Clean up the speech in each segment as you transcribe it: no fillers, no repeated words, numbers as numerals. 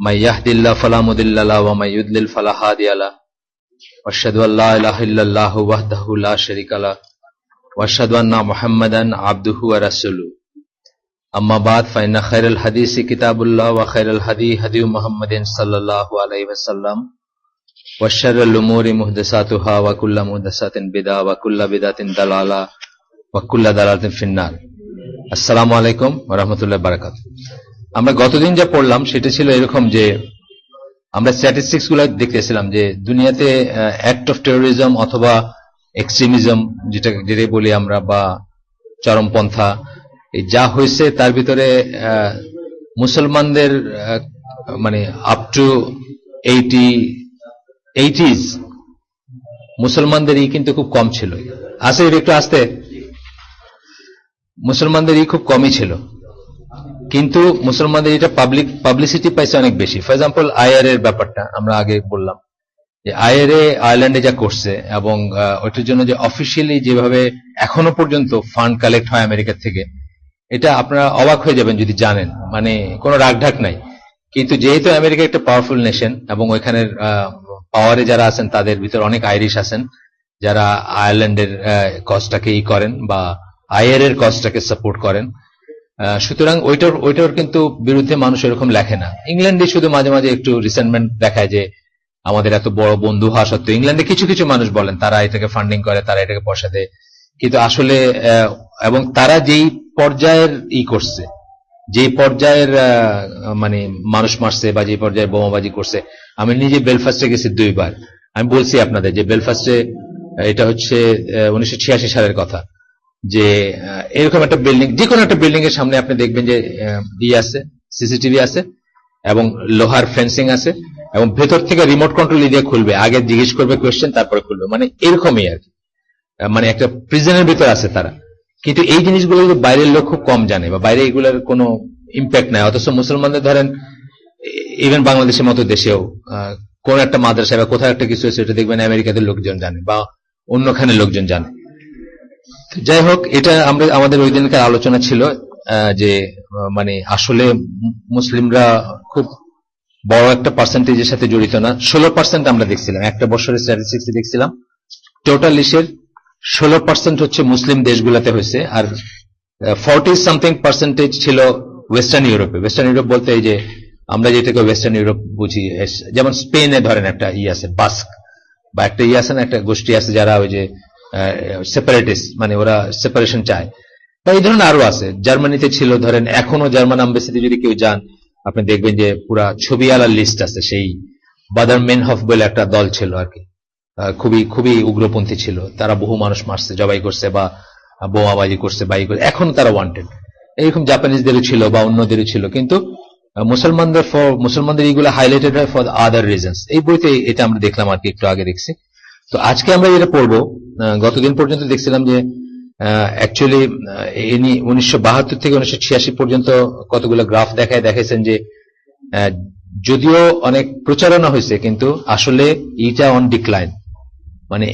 من يهد الله فلا مضل له ومن يضلل فلا هادي له واشهد ان لا اله الا الله وحده لا شريك له واشهد ان محمدا عبده ورسوله اما بعد فان خير الحديث كتاب الله وخير الهدي هدي محمد صلى الله عليه وسلم وشر الامور محدثاتها وكل محدثات بدعه وكل بدعه ضلاله وكل ضلاله في النار। আসসালামু আলাইকুম ওয়া রাহমাতুল্লাহি ওয়া বারাকাতুহু। আমরা গতদিন যা পড়লাম সেটা ছিল এরকম যে আমরা স্ট্যাটিস্টিক্স গুলো দেখতেছিলাম যে দুনিয়াতে অ্যাক্ট অফ টেরোরিজম অথবা এক্সট্রিমিজম যেটা বলি আমরা বা চরমপন্থা যা হয়েছে তার ভিতরে মুসলমানদের মানে আপ টু 80s মুসলমানদেরই কিন্তু খুব কম ছিল। আসে একটু আসতে মুসলমানদেরই খুব কমই ছিল, কিন্তু মুসলমানদের এটা পাবলিসিটি পাইছে অনেক বেশি। ফর এক্সাম্পল আইআর এর ব্যাপারটা আমরা আগে বললাম যে আইআর আয়ারল্যান্ডে যা করছে এবং ওইটার জন্য যে অফিসিয়ালি যেভাবে এখনো পর্যন্ত ফান্ড কালেক্ট হয় আমেরিকা থেকে, এটা আপনারা অবাক হয়ে যাবেন যদি জানেন, মানে কোনো রাগঢাক নাই। কিন্তু যেহেতু আমেরিকা একটা পাওয়ারফুল নেশন এবং ওইখানের পাওয়ারে যারা আছেন তাদের ভিতর অনেক আইরিশ আছেন যারা আয়ারল্যান্ডের কজটাকে করেন বা আইআর এর কজটাকে সাপোর্ট করেন, সুতরাং ওইটার কিন্তু বিরুদ্ধে মানুষ এরকম লেখে না। ইংল্যান্ডে শুধু মাঝে মাঝে একটু রিসেন্টমেন্ট দেখায় যে আমাদের এত বড় বন্ধু হওয়া সত্ত্বেও ইংল্যান্ডে কিছু কিছু মানুষ বলেন তারা এটাকে ফান্ডিং করে, তারা এটাকে পয়সা দেয়, কিন্তু আসলে এবং তারা যেই পর্যায়ের করছে, যে পর্যায়ের মানে মানুষ মারছে বা যে পর্যায়ে বোমাবাজি করছে। আমি নিজে বেলফাস্টে গেছি 2 বার। আমি বলছি আপনাদের যে বেলফাস্টে এটা হচ্ছে 1986 সালের কথা, যে এরকম একটা বিল্ডিং, যে কোনো একটা বিল্ডিং এর সামনে আপনি দেখবেন যে আছে, সিসিটিভি আছে এবং লোহার ফেন্সিং আছে এবং ভেতর থেকে রিমোট কন্ট্রোল দিয়ে খুলবে, আগে জিজ্ঞেস করবে কোয়েশ্চেন তারপরে খুলবে, মানে এরকমই আর কি, মানে একটা প্রিজনের ভিতর আছে তারা। কিন্তু এই জিনিসগুলো বাইরের লোক খুব কম জানে বা বাইরে এগুলোর কোনো ইম্প্যাক্ট নাই। অথচ মুসলমানদের ধরেন ইভেন বাংলাদেশের মতো দেশেও কোন একটা মাদ্রাসায় বা কোথাও একটা কিছু আছে, এটা দেখবেন আমেরিকাদের লোকজন জানে বা অন্যখানের লোকজন জানে। যাই হোক, এটা আমাদের ওই দিনকার আলোচনা ছিল যে মানে আসলে মুসলিমরা খুব বড় একটা পার্সেন্টেজের সাথে জড়িত না। 16% আমরা দেখছিলাম, একটা বছরের স্ট্যাটিস্টিক্স দেখছিলাম, টোটাল ইসের 16% হচ্ছে মুসলিম দেশগুলোতে হয়েছে, আর 40-something% ছিল ওয়েস্টার্ন ইউরোপে। ওয়েস্টার্ন ইউরোপ বলতে এই যে আমরা যেটাকে ওয়েস্টার্ন ইউরোপ বুঝি, যেমন স্পেনে ধরেন একটা আছে বাস্ক বা একটা আছে না, একটা গোষ্ঠী আছে যারা ওই যে সেপারেটিস্ট, মানে ওরা সেপারেশন চায়, বা এই ধরনের আরো আছে। জার্মানিতে ছিল, ধরেন এখনো জার্মান আম্বাসিতে যদি কেউ যান আপনি দেখবেন যে পুরা ছবি আলার লিস্ট আছে। সেই বাদার মেনহফ বলে একটা দল ছিল আর কি, খুবই খুবই উগ্রপন্থী ছিল, তারা বহু মানুষ মারছে, জবাই করছে বা বোমাবাজি করছে, এখন তারা ওয়ান্টেড। এইরকম জাপানিজদেরও ছিল বা অন্যদেরও ছিল, কিন্তু মুসলমানদের এইগুলো হাইলাইটেড হয় ফর আদার রিজনস। এই বইতে এটা আমরা দেখলাম আর কি, একটু আগে দেখছি। তো আজকে আমরা যেটা পড়বো, গতদিন পর্যন্ত দেখছিলাম যে অ্যাকচুয়ালি 1972 থেকে 1986 পর্যন্ত কতগুলো গ্রাফ দেখাইছেন যে যদিও অনেক প্রচারণা হয়েছে কিন্তু আসলে এইটা অন ডিক্লাইন, মানে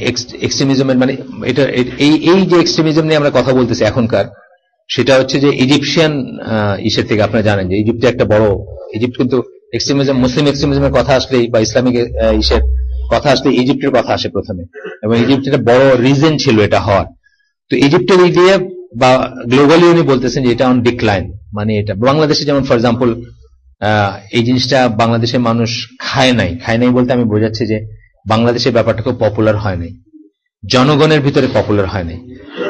এক্সট্রিমিজমের, মানে এটা এই যে এক্সট্রিমিজম নিয়ে আমরা কথা বলতেছি এখনকার, সেটা হচ্ছে যে ইজিপশিয়ান ইসের থেকে। আপনারা জানেন যে ইজিপ্টে একটা বড়, ইজিপ্ট কিন্তু এক্সট্রিমিজম, মুসলিম এক্সট্রিমিজমের কথা আসলেই বা ইসলামিক ইসের কথা আসলে ইজিপ্টের কথা আসে প্রথমে, এবং ইজিপ্ট একটা বড় রিজন ছিল এটা হওয়ার। তো ইজিপ্টের এই দিয়ে বা গ্লোবালি উনি বলতেছেন যে এটা অন ডিক্লাইন, মানে এটা বাংলাদেশে যেমন ফর এক্সাম্পল এই জিনিসটা বাংলাদেশের মানুষ খায় নাই বলতে আমি বোঝাচ্ছি যে বাংলাদেশের ব্যাপারটা খুব পপুলার হয় নাই, জনগণের ভিতরে পপুলার হয় নাই।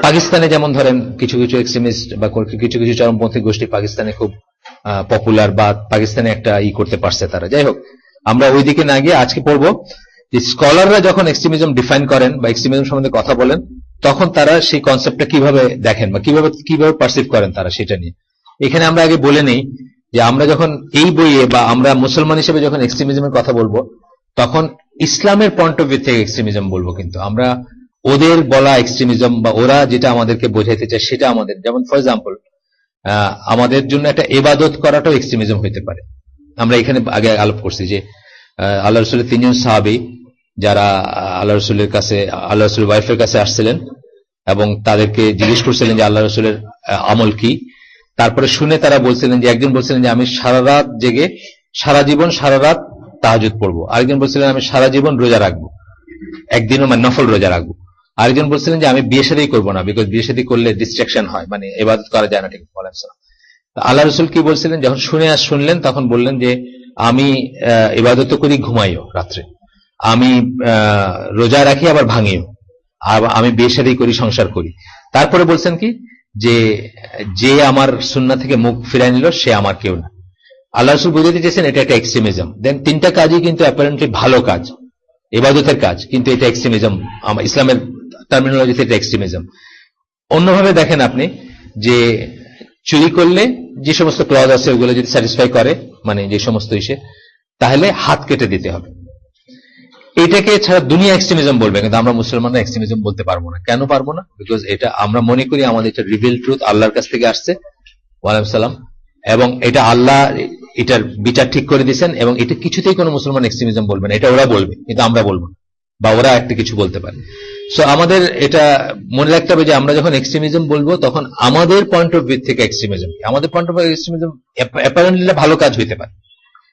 পাকিস্তানে যেমন ধরেন কিছু কিছু এক্সট্রিমিস্ট বা কিছু কিছু চরমপন্থী গোষ্ঠী পাকিস্তানে খুব পপুলার, বা পাকিস্তানে একটা করতে পারছে তারা। যাই হোক, আমরা ওই দিকে না গিয়ে আজকে পড়বো যে স্কলাররা যখন এক্সট্রিমিজম ডিফাইন করেন বা এক্সট্রিমিজম সম্বন্ধে কথা বলেন, তখন তারা সেই কনসেপ্টটা কিভাবে দেখেন বা কিভাবে পারসিভ করেন তারা, সেটা নিয়ে এখানে আমরা আগে বলে নেই যে আমরা যখন এই বইয়ে বা আমরা মুসলমান হিসেবে যখন এক্সট্রিমিজমের কথা বলবো তখন ইসলামের পয়েন্ট অফ ভিউ থেকে এক্সট্রিমিজম বলবো, কিন্তু আমরা ওদের বলা এক্সট্রিমিজম বা ওরা যেটা আমাদেরকে বোঝাইতে চায় সেটা আমাদের, যেমন ফর এক্সাম্পল আমাদের জন্য একটা ইবাদত করাটাও এক্সট্রিমিজম হইতে পারে। আমরা এখানে আগে আলোপ করছি যে আল্লাহ রসুলের 3 জন সাহাবী যারা আল্লাহ রসুলের কাছে, আল্লাহ রসুলের ওয়াইফের কাছে আসছিলেন এবং তাদেরকে জিজ্ঞেস করছিলেন যে আল্লাহ রসুলের আমল কি। তারপরে শুনে তারা বলছিলেন যে, একজন বলছিলেন যে আমি সারা রাত জেগে সারা জীবন সারা রাত তাহাজ্জুদ পড়বো, আরেকজন বলছিলেন আমি সারা জীবন রোজা রাখবো, একদিনও মানে নফল রোজা রাখবো, আরেকজন বলছিলেন যে আমি বিয়ে শাদী করবো না, বিকজ বিয়ে শাদী করলে ডিস্ট্রাকশন হয়, মানে ইবাদত করা যায় না ঠিক। আল্লাহ রসুল কি বলছিলেন, যখন শুনলেন তখন বললেন যে আমি ইবাদত করি, ঘুমাইও রাত্রে, আমি রোজা রাখি আবার ভাঙিও, আর আমি বিয়ে শাদী করি, সংসার করি। তারপরে বলছেন কি যে আমার সুন্নাহ থেকে মুখ ফিরাই নিল সে আমার কেউ না। আল্লাহ রসুল বুঝাতে চেয়েছেন এটা একটা এক্সট্রিমিজম। দেন তিনটা কাজই কিন্তু অ্যাপারেন্টলি ভালো কাজ, ইবাদতের কাজ, কিন্তু এটা এক্সট্রিমিজম, ইসলামের টার্মিনোলজিতে এটা এক্সট্রিমিজম। অন্যভাবে দেখেন আপনি যে চুরি করলে যে সমস্ত ক্লজ আছে ওগুলো যদি স্যাটিসফাই করে, মানে যে সমস্ত ইসে, তাহলে হাত কেটে দিতে হবে। এটাকে ছাড়া দুনিয়া এক্সট্রিমিজম বলবে, কিন্তু আমরা মুসলমানরা এক্সট্রিমিজম বলতে পারবো না। কেন পারবো না? বিকজ এটা আমরা মনে করি আমাদের এটা রিভিল ট্রুথ, আল্লাহর কাছ থেকে আসছে, ওয়ালাইকুম সালাম, এবং এটা আল্লাহ এটার বিচার ঠিক করে দিয়েছেন, এবং এটা কিছুতেই কোনো মুসলমান এক্সট্রিমিজম বলবে না, এটা ওরা বলবে কিন্তু আমরা বলবো না, বা ওরা একটা কিছু বলতে পারে। সো আমাদের এটা মনে রাখতে হবে যে আমরা যখন এক্সট্রিমিজম বলবো তখন আমাদের পয়েন্ট অফ ভিউ থেকে এক্সট্রিমিজম, আমাদের point of view extremism apparently ভালো কাজ হইতে পারে,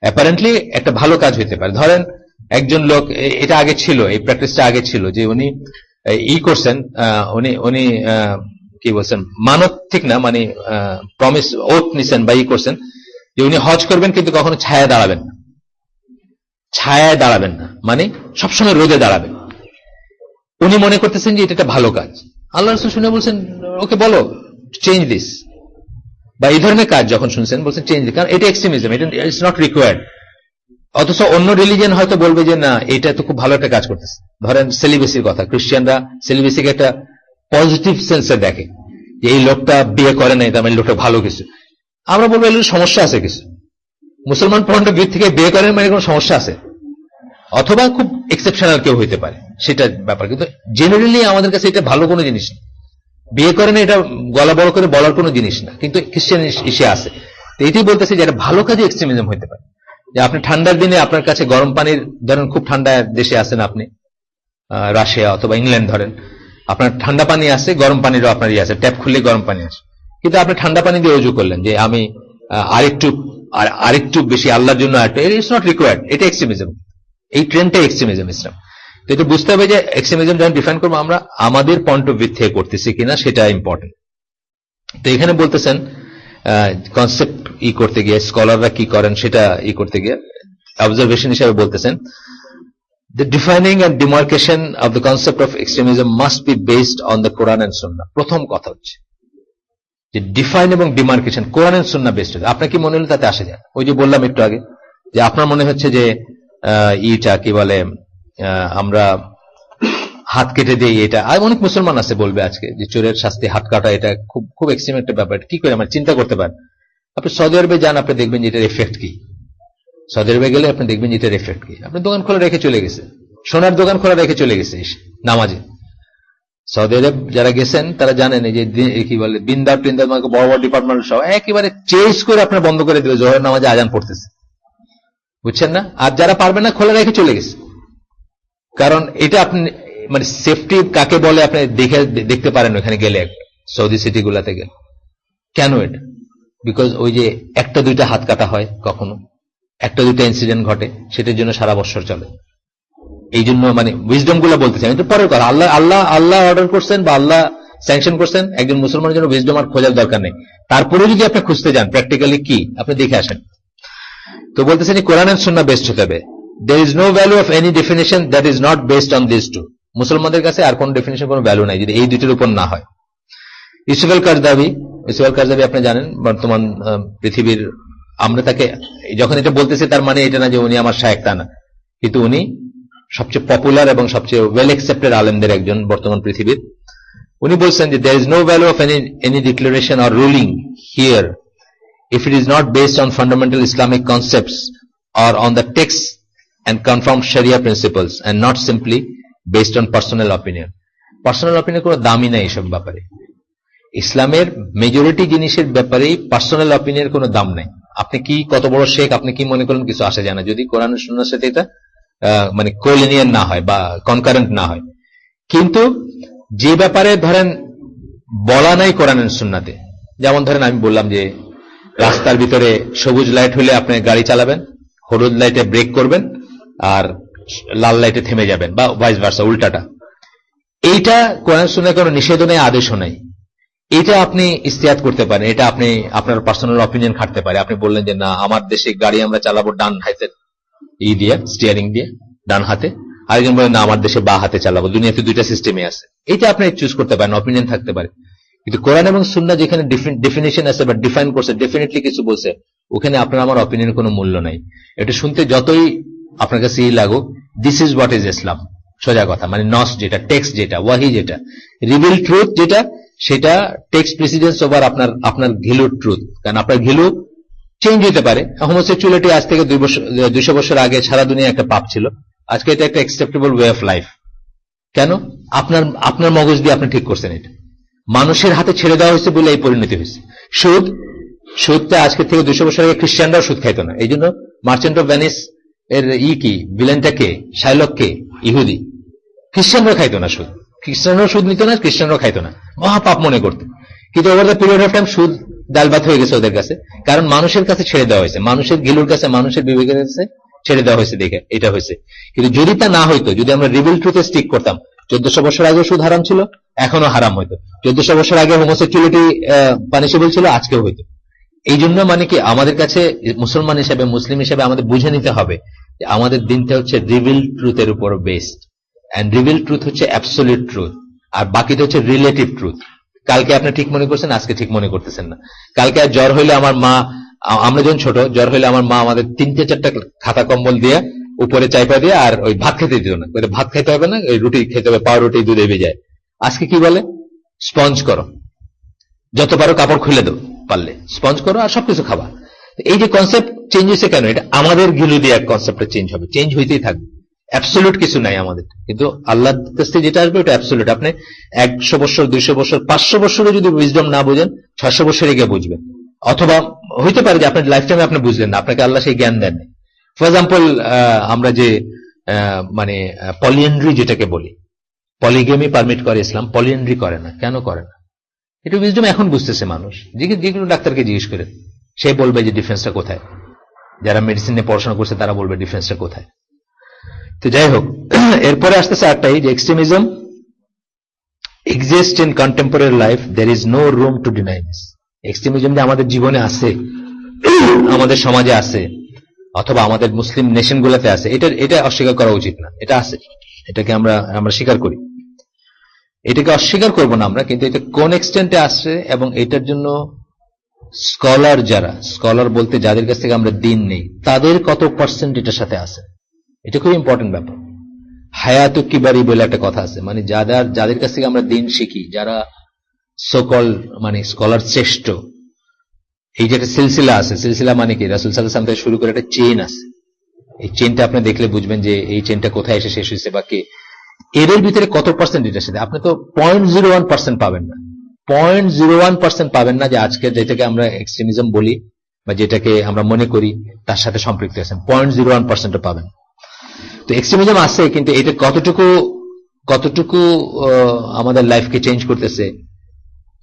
অ্যাপারেন্টলি একটা ভালো কাজ হইতে পারে। ধরেন একজন লোক, এটা আগে ছিল, এই প্র্যাকটিসটা আগে ছিল, যে উনি করছেন, উনি কি বলছেন, মানত ঠিক না, মানে প্রমিস ওথ নিছেন বা করছেন যে উনি হজ করবেন কিন্তু কখনো ছায়া দাঁড়াবেন না, ছায়ায় দাঁড়াবেন না, মানে সবসময় রোদে দাঁড়াবেন। উনি মনে করতেছেন যে এটা একটা ভালো কাজ। আল্লাহ রাসূল শুনে বলছেন ওকে বলো চেঞ্জ দিস, বা এই ধরনের কাজ যখন শুনছেন বলছেন চেঞ্জ দিস, কারণ এটা এক্সট্রিমিজম, এটা ইটস নট রিকোয়ার্ড। অথচ অন্য রিলিজিয়ন হয়তো বলবে যে না এটা তো খুব ভালো একটা কাজ করতেছে। ধরেন সেলিবেসির কথা, খ্রিস্টানরা সেলিবেসিকে একটা পজিটিভ সেন্সে দেখে, যে এই লোকটা বিয়ে করে নাই তার মানে লোকটা ভালো কিছু। আমরা বলবো এর সমস্যা আছে কিছু। মুসলমান পয়েন্ট অফ ভিউ থেকে বিয়ে করেন মানে কোনো সমস্যা আছে, অথবা খুব এক্সেপশনাল কেউ হইতে পারে, সেটা ব্যাপার। কিন্তু জেনারেলি আমাদের কাছে এটা ভালো কোনো জিনিস না, বিয়ে করেন এটা গলা বড় করে বলার কোনো জিনিস না, কিন্তু খ্রিস্টান ইসে আছে। তো এটাই বলতেছে যে এটা ভালো কাজে এক্সট্রিমিজম হইতে পারে। যে আপনি ঠান্ডার দিনে আপনার কাছে গরম পানির, ধরেন খুব ঠান্ডা দেশে আছেন আপনি, রাশিয়া অথবা ইংল্যান্ড, ধরেন আপনার ঠান্ডা পানি আছে, গরম পানিরও আপনার আছে, ট্যাপ খুললে গরম পানি আসে, কিন্তু আপনি ঠান্ডা পানি দিয়ে ওযু করলেন যে আমি আরেকটু বেশি আল্লাহর জন্য, ইটস নট রিকোয়ার্ড, এটা এক্সট্রিমিজম। এই ট্রেন্ডটা এক্সট্রিমিজম ইসলাম। তো এটা বুঝতে হবে যে এক্সট্রিমিজম যখন ডিফাইন করবো আমরা আমাদের পয়েন্ট অফ ভিউ থেকে করতেছি কিনা সেটা ইম্পর্টেন্ট। তো এখানে বলতেছেন কনসেপ্ট করতে গিয়ে স্কলাররা কি করেন সেটা করতে গিয়ে অবজারভেশন হিসেবে বলতেছেন, the defining and demarcation of the concept of extremism must be based on the Quran and Sunnah. প্রথম কথা হচ্ছে যে ডিফাইন এবং demarcation Quran and Sunnah based. আপনার কি মনে হলো তাতে আসে যায়? ওই যে বললাম একটু আগে যে আপনার মনে হচ্ছে যে ইটা কি বলে আমরা হাত কেটে দিই, এটা আর অনেক মুসলমান আছে বলবে আজকে যে চোরের শাস্তি হাত কাটা, এটা খুব খুব এক্সট্রিম একটা ব্যাপার, কি করে আমরা চিন্তা করতে পারেন। আপনি সৌদি আরবে যান, আপনি দেখবেন যে এটার এফেক্ট কি। সৌদি আরবে গেলে আপনি দেখবেন যে এটার এফেক্ট কি। আপনি দোকান খোলা রেখে চলে গেছে, সোনার দোকান খোলা রেখে চলে গেছে নামাজে। সৌদি আরব যারা গেছেন তারা জানেন যে কি বলে বিন্দার টিন্দার বড় বড় ডিপার্টমেন্ট সব একেবারে চেঞ্জ করে আপনার বন্ধ করে দেবে, জোহরের নামাজে আজান পড়তেছে, বুঝছেন না? আর যারা পারবে না খোলা রেখে চলে গেছে। কারণ এটা আপনি মানে সেফটি কাকে বলে আপনি দেখতে পারেন ওখানে গেলে, সৌদি সিটি গুলাতে গেলে। কেন এটা? বিকজ ওই যে একটা দুইটা হাত কাটা হয়, কখনো একটা দুইটা ইনসিডেন্ট ঘটে, সেটার জন্য সারা বছর চলে। এই জন্য মানে উইজডম গুলা বলতেছে, আমি তো পরের কথা, আল্লাহ অর্ডার করছেন বা আল্লাহ স্যাংশন করছেন, একজন মুসলমানের জন্য উইজডম আর খোঁজার দরকার নেই। তারপরে যদি আপনি খুঁজতে যান প্র্যাকটিক্যালি কি, আপনি দেখে আসেন। তো বলতেছেন কোরআন এন্ড সুন্নাহ বেস্ট হতে হবে। There is no value of any definition that is not based on these two. মুসলমানদের কাছে আর কোন ডেফিনেশন কোনো ভ্যালু নাই যদি এই দুটির উপর না হয়। ইউসুফ আল কারজাভি আপনি জানেন বর্তমান পৃথিবীর, আমরা তাকে যখন এটা বলতেছি তার মানে এটা না যে উনি আমার শায়েখ, তা না, কিন্তু উনি সবচেয়ে পপুলার এবং সবচেয়ে ওয়েল অ্যাকসেপ্টেড আলেমদের একজন বর্তমান পৃথিবীর। উনি বলছেন যে there is no value of any declaration or ruling here if it is not based on fundamental Islamic concepts or on the text and confirmed Sharia principles and not simply based on personal opinion. Personal opinion কোনো দামই নাই এসব ব্যাপারে। ইসলামের majority জিনিসের ব্যাপারে personal অপিনিয়নের কোনো দাম নাই। আপনি কি কত বড় শেখ, আপনি কি মনে করেন, কিছু আসে যায় না যদি কোরআন সুন্নাহর সাথে এটা মানে কোলিনিয়ার না হয় বা কনকারেন্ট না হয়। কিন্তু যে ব্যাপারে ধরেন বলা নাই কোরআন সুন্নাহতে, যেমন ধরেন আমি বললাম যে রাস্তার ভিতরে সবুজ লাইট হলে আপনি গাড়ি চালাবেন, হলুদ লাইটে ব্রেক করবেন আর লাল লাইটে থেমে যাবেন, বা ভাইস ভার্সা, উল্টাটা। এইটা কোরআন সুন্নাহয় কোনো নিষেধ নেই, আদেশও নেই। এটা আপনি ইস্তেহাদ করতে পারেন, এটা আপনি আপনার পার্সোনাল অপিনিয়ন খাটতে পারে। আপনি বললেন যে না, আমার দেশে গাড়ি আমরা চালাবো ডান হাতে দিয়ে, স্টিয়ারিং দিয়ে ডান হাতে, আরেকজন বলেন না আমার দেশে বা হাতে চালাবো। দুনিয়াতে দুইটা সিস্টেমে আছে, এটা আপনি চুজ করতে পারেন, অপিনিয়ন থাকতে পারে। কিন্তু কোরআন এবং সুন্নাহ যেখানে ডেফিনেশন আছে বা ডিফাইন করছে, ডেফিনেটলি কিছু বলছে, ওখানে আপনার আমার অপিনিয়নের কোনো মূল্য নাই। এটা শুনতে যতই আপনার কাছে লাগুক, দিস ইজ হোয়াট ইজ ইসলাম, সোজা কথা। মানে নস যেটা, টেক্সট যেটা, ওয়াহি যেটা, রিভিল ট্রুথ যেটা, সেটা টেক্সট প্রেসিডেন্স ওভার আপনার ঘিলুর ট্রুথ। কারণ আপনার ঘিলু চেঞ্জ হতে পারে। হোমোসেক্সুয়ালিটি আজ থেকে 200 বছর আগে সারা দুনিয়া একটা পাপ ছিল, আজকে এটা একটা অ্যাকসেপ্টেবল ওয়ে অফ লাইফ। কেন? আপনার মগজ দিয়ে আপনি ঠিক করছেন। এটা মানুষের হাতে ছেড়ে দেওয়া হয়েছে বলে এই পরিণতি হয়েছে। সুদটা আজকে থেকে 200 বছর আগে খ্রিস্টানরাও সুদ খাইতো না। এই জন্য মার্চেন্ট অফ ভেনিস এর কি ভিলেনটা কে? শাইলক কে? ইহুদি। খ্রিস্টানরাও খাইতো না সুদ, খ্রিস্টানরাও সুদ নিত না, খ্রিস্টানরাও খাইতো না, মহাপাপ মনে করতো। কিন্তু over the period of time সুদ ডাল ভাত হয়ে গেছে ওদের কাছে, কারণ মানুষের কাছে ছেড়ে দেওয়া হয়েছে, মানুষের গিলুর কাছে, মানুষের বিবেকের কাছে ছেড়ে দেওয়া হয়েছে, দেখে এটা হয়েছে। কিন্তু যদি তা না হইতো, যদি আমরা রিভিল ট্রুথে স্টিক করতাম, 1400 বছর আগে সুদ হারাম ছিল, এখনো হারাম হইতো। 1400 বছর আগে হোমোসেক্সুয়ালিটি পানিশেবল ছিল, আজকেও হইতো। এই জন্য মানে কি, আমাদের কাছে মুসলমান হিসেবে, মুসলিম হিসেবে আমাদের বুঝে নিতে হবে যে আমাদের দিনটা হচ্ছে রিভিল ট্রুথের উপর বেসড। এন্ড রিভিল ট্রুথ হচ্ছে অ্যাবসলিউট ট্রুথ, আর বাকিটা হচ্ছে রিলেটিভ ট্রুথ। কালকে আপনি ঠিক মনে করছেন, আজকে ঠিক মনে করতেছেন না। কালকে জ্বর হইলে আমার মা, আমরা যখন ছোট, জ্বর হইলে আমার মা আমাদের 3-4টা খাতা কম্বল দিয়ে উপরে চাইপা দিয়ে আর ওই ভাত খেতে দিত না। ভাত খেতে হবে না, ওই রুটি খেতে হবে, পাউরুটি দুধে ভেজায়। আজকে কি বলে? স্পঞ্জ করো, যত পারো কাপড় খুলে দাও, পারলে স্পঞ্জ করো, আর সবকিছু খাবা। এই যে কনসেপ্ট চেঞ্জ হয়েছে কেন? এটা আমাদের গিলু দিয়ে কনসেপ্টটা চেঞ্জ হবে, চেঞ্জ হইতেই থাকবে। অ্যাবসলিউট কিছু নাই আমাদের, কিন্তু আল্লাহর কাছ থেকে যেটা আসবে ওটা অ্যাবসলিউট। আপনি 100 বছর, 200 বছর, 500 বছরে যদি উইজডম না বুঝেন, 600 বছরে গিয়ে বুঝবেন। অথবা হইতে পারে যে আপনার লাইফ টাইমে আপনি বুঝলেন না, আপনাকে আল্লাহ সেই জ্ঞান দেন। ফর এক্সাম্পল, আমরা যে মানে পলিএন্ড্রি যেটাকে বলি, পলিগেমি পারমিট করে ইসলাম, পলিএন্ড্রি করে না। কেন করে না? এটা উইজডম এখন বুঝতেছে মানুষ। যেগুলো ডাক্তারকে জিজ্ঞেস করে, সে বলবে যে ডিফারেন্সটা কোথায়। যারা মেডিসিন নিয়ে পড়াশোনা করছে তারা বলবে ডিফারেন্সটা কোথায়। তো যাই হোক, এরপরে আসতেছে একটাই, যে extremism exist in contemporary life, there is no room to deny this. Extremism যে আমাদের জীবনে আছে, আমাদের সমাজে আছে, অথবা আমাদের মুসলিম নেশন গুলাতে আছে, এটা অস্বীকার করা উচিত না। এটা আছে, এটাকে আমরা স্বীকার করি, এটাকে অস্বীকার করবো না আমরা। কিন্তু এটা কোন এক্সটেন্টে আসছে, এবং এটার জন্য স্কলার, স্কলার বলতে যাদের কাছ থেকে আমরা দিন নেই, তাদের কত পার্সেন্ট এটার সাথে আছে, এটা খুব ইম্পর্টেন্ট ব্যাপার। হায়াত কিবারি বলে একটা কথা আছে, মানে যাদের কাছ থেকে আমরা দিন শিখি, যারা সকল মানে স্কলার শ্রেষ্ঠ, এই যে একটা সিলসিলা আছে। সিলসিলা মানে কি? রাসূল সাল্লাল্লাহু আলাইহি ওয়াসাল্লাম থেকে শুরু করে একটা চেইন আছে। এই চেইনটা আপনি দেখলে বুঝবেন যে এই চেইনটা কোথায় এসে শেষ হয়েছে, বা কে এদের ভিতরে কত পার্সেন্ট এটার সাথে। আপনি তো 0.01% পাবেন না, 0.01% পাবেন না যে আজকে যেটাকে আমরা এক্সট্রিমিজম বলি বা যেটাকে আমরা মনে করি তার সাথে সম্পৃক্ত আছেন। 0.01% পাবেন। তো এক্সট্রিমিজম আছে, কিন্তু এটা কতটুকু আমাদের লাইফকে চেঞ্জ করতেছে,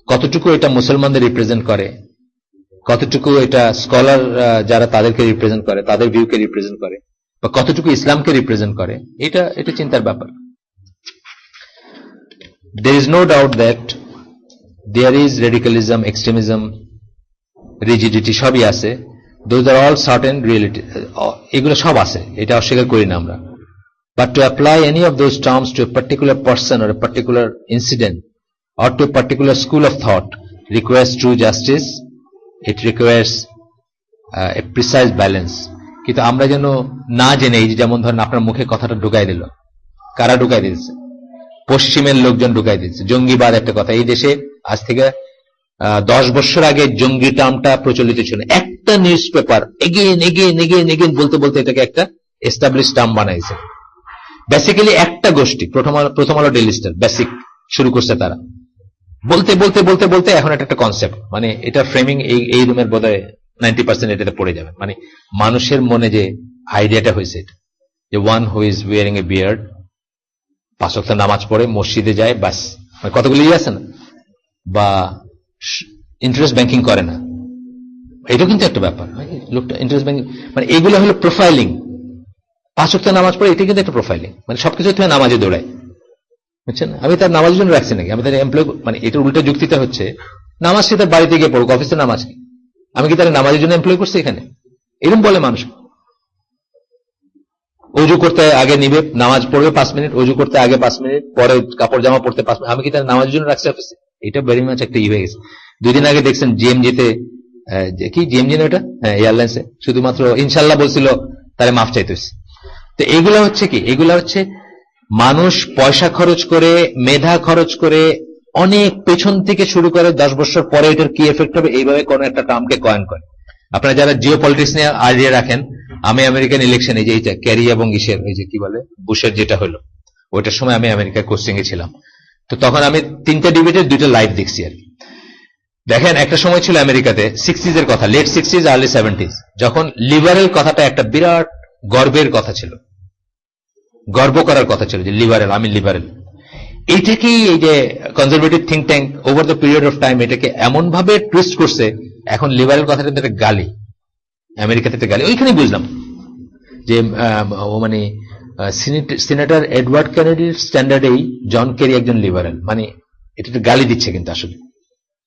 কতটুকু এটা মুসলমানদের রিপ্রেজেন্ট করে, কতটুকু এটা স্কলার যারা তাদেরকে রিপ্রেজেন্ট করে, তাদের ভিউকে রিপ্রেজেন্ট করে, বা কতটুকু ইসলামকে রিপ্রেজেন্ট করে, এটা চিন্তার ব্যাপার। There is no doubt that there is radicalism, extremism, rigidity, সবই আছে। Those are all certain reality, এগুলো সব আছে, এটা অস্বীকার করি না আমরা। But to apply any of those terms to a particular person or a particular incident or to a particular school of thought requires true justice. It requires a precise balance. কিন্তু আমরা যেন না জেনে, এই যেমন ধরেন আপনার মুখে কথাটা ঢুকাই দিল, কারা ঢুকাই দিয়েছে? পশ্চিমের লোকজন ঢুকাই দিয়েছে। জঙ্গিবাদ একটা কথা, এই দেশে আজ থেকে 10 বছর আগে জঙ্গি টার্মটা প্রচলিত ছিল। একটা নিউজ পেপার এগেন বলতে এটাকে একটা এস্টাবলিশ টার্ম বানাইছে। বেসিক্যালি একটা গোষ্ঠী, প্রথম আলো ডেইলি স্টার, বেসিক শুরু করছে তারা, বলতে এখন একটা কনসেপ্ট, মানে এটা ফ্রেমিং এই রুমের বোধহয় 90% এটাতে পড়ে যাবে। মানে মানুষের মনে যে আইডিয়াটা হয়েছে, এটা যে one who is wearing A beard, 5 ওয়াক্ত নামাজ পড়ে, মসজিদে যায়, বাস, মানে কতগুলি আছে না, বা ইন্টারেস্ট ব্যাংকিং করে না, এটা কিন্তু একটা ব্যাপার, লোকটা ইন্টারেস্ট ব্যাংক, মানে এগুলো হলো প্রোফাইলিং। 5 ওয়াক্ত নামাজ পড়ে, এটা কিন্তু একটা প্রোফাইলিং, মানে সবকিছু তুমি নামাজে দৌড়ায়, বুঝছেন? আমি তার নামাজের জন্য রাখছি নাকি? আমি তার এমপ্লয়, মানে এটার উল্টা যুক্তিটা হচ্ছে নামাজ সে তার বাড়িতে গিয়ে পড়ুক, অফিসে নামাজ কি, আমি কি তার নামাজের জন্য এমপ্লয় করছি এখানে? এরকম বলে মানুষ। অজু করতে আগে নিবে, নামাজ পড়বে 5 মিনিট, অজু করতে আগে 5 মিনিট, পরে কাপড় জামা পড়তে 5 মিনিট, আমি কি তার নামাজের জন্য রাখছি অফিসে? এটা ভেরি মাচ একটা হয়ে গেছে। 2 দিন আগে দেখছেন জিএমজিতে, কি জিএমজি না ওটা, হ্যাঁ এয়ারলাইন্সে, শুধুমাত্র ইনশাল্লাহ বলছিল, তারে মাফ চাইতেছে। তো এগুলা হচ্ছে কি, এগুলা হচ্ছে মানুষ পয়সা খরচ করে, মেধা খরচ করে, অনেক পেছন থেকে শুরু করে 10 বছর পরে এটার কি এফেক্ট হবে, এইভাবে কোন একটা টার্মকে কয়েন করে। আপনারা যারা জিও পলিটিক্স নিয়ে আইডিয়া রাখেন, আমি আমেরিকান ইলেকশন, এই যে এইটা ক্যারি এবং ইসের, এই যে কি বলে বুশের যেটা হলো, ওইটার সময় আমি আমেরিকার কোচিং এ ছিলাম। তো তখন আমি 3টা ডিবেটের 2টা লাইভ দেখছি আর কি। দেখেন, একটা সময় ছিল আমেরিকাতে 60s এর কথা, লেট 60s আর্লি 70s, যখন লিবারেল কথাটা একটা বিরাট গর্বের কথা ছিল, গর্ব করার কথা ছিল যে লিবারেল, আমি লিবারেল। এইটাকেই এই যে conservative think tank over the period of time এটাকে এমন ভাবে টুইস্ট করছে, এখন লিবারেল কথাটা একটা গালি, আমেরিকাতে একটা গালি। ওইখানে বুঝলাম যে মানে সিনেটর এডওয়ার্ড কেনেডির স্ট্যান্ডার্ডেই জন কেরি একজন লিবারেল, মানে এটা একটা গালি দিচ্ছে কিন্তু আসলে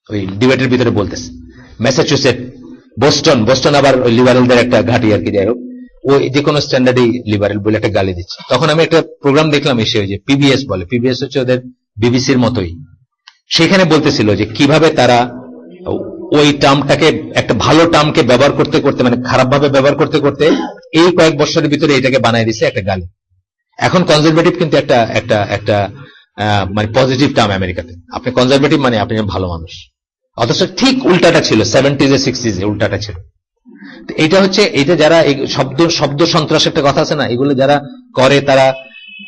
ওই ডিবেটের ভিতরে বলতেছে। ম্যাসাচুসেট, বোস্টন আবার ওই লিবারেলদের একটা ঘাঁটি আর কি, যাই হোক, ওই যে কোনো স্ট্যান্ডার্ডই লিবারেল বলে একটা গালি দিচ্ছে। তখন আমি একটা প্রোগ্রাম দেখলাম এসে, ওই যে পিবিএস বলে, পিবিএস হচ্ছে ওদের বিবিসির মতোই, সেখানে বলতেছিল যে কিভাবে তারা ওই টার্মটাকে, একটা ভালো টার্মকে ব্যবহার করতে করতে, মানে খারাপ ভাবে ব্যবহার করতে করতে এই কয়েক বছরের ভিতরে এটাকে বানায় দিচ্ছে একটা গালি। এখন কনজারভেটিভ কিন্তু একটা একটা একটা মানে পজিটিভ টার্ম আমেরিকাতে। আপনি কনজারভেটিভ মানে আপনি ভালো মানুষ, অথচ ঠিক উল্টাটা ছিল 70s 60s উল্টাটা ছিল। এটা হচ্ছে, এটা যারা শব্দ সন্ত্রাস একটা কথা আছে না, এগুলো যারা করে তারা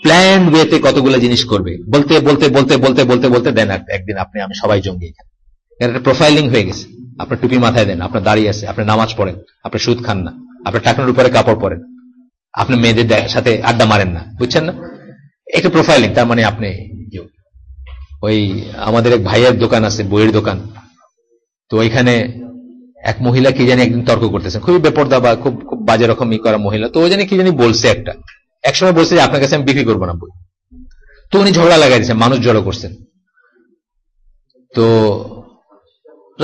প্ল্যান্ড ওয়েতে কতগুলো জিনিস করবে, বলতে বলতে বলতে বলতে বলতে বলতে দেন একদিন আপনি আমি সবাই জঙ্গি। এখানে একটা প্রোফাইলিং হয়ে গেছে। আপনার টুপি মাথায় দেন, আপনার দাড়ি আছে, আপনি নামাজ পড়েন, আপনি সুদ খান না, আপনার টাকার উপরে কাপড় পরেন, আপনি মেয়েদের সাথে আড্ডা মারেন না, বুঝছেন না? এটা প্রোফাইলিং। তার মানে আপনি ওই আমাদের এক ভাইয়ের দোকান আছে, বইয়ের দোকান, তো ওইখানে এক মহিলা কি জানি একদিন তর্ক করতেছেন, খুবই বেপরদা বা খুব খুব বাজে রকম করা মহিলা। তো ওই জানি কি জানি বলছে, একসময় বলছে যে আপনার কাছে আমি বিক্রি করবো না বই। তো উনি ঝগড়া লাগাই দিয়েছেন, মানুষ জড়ো করছেন। তো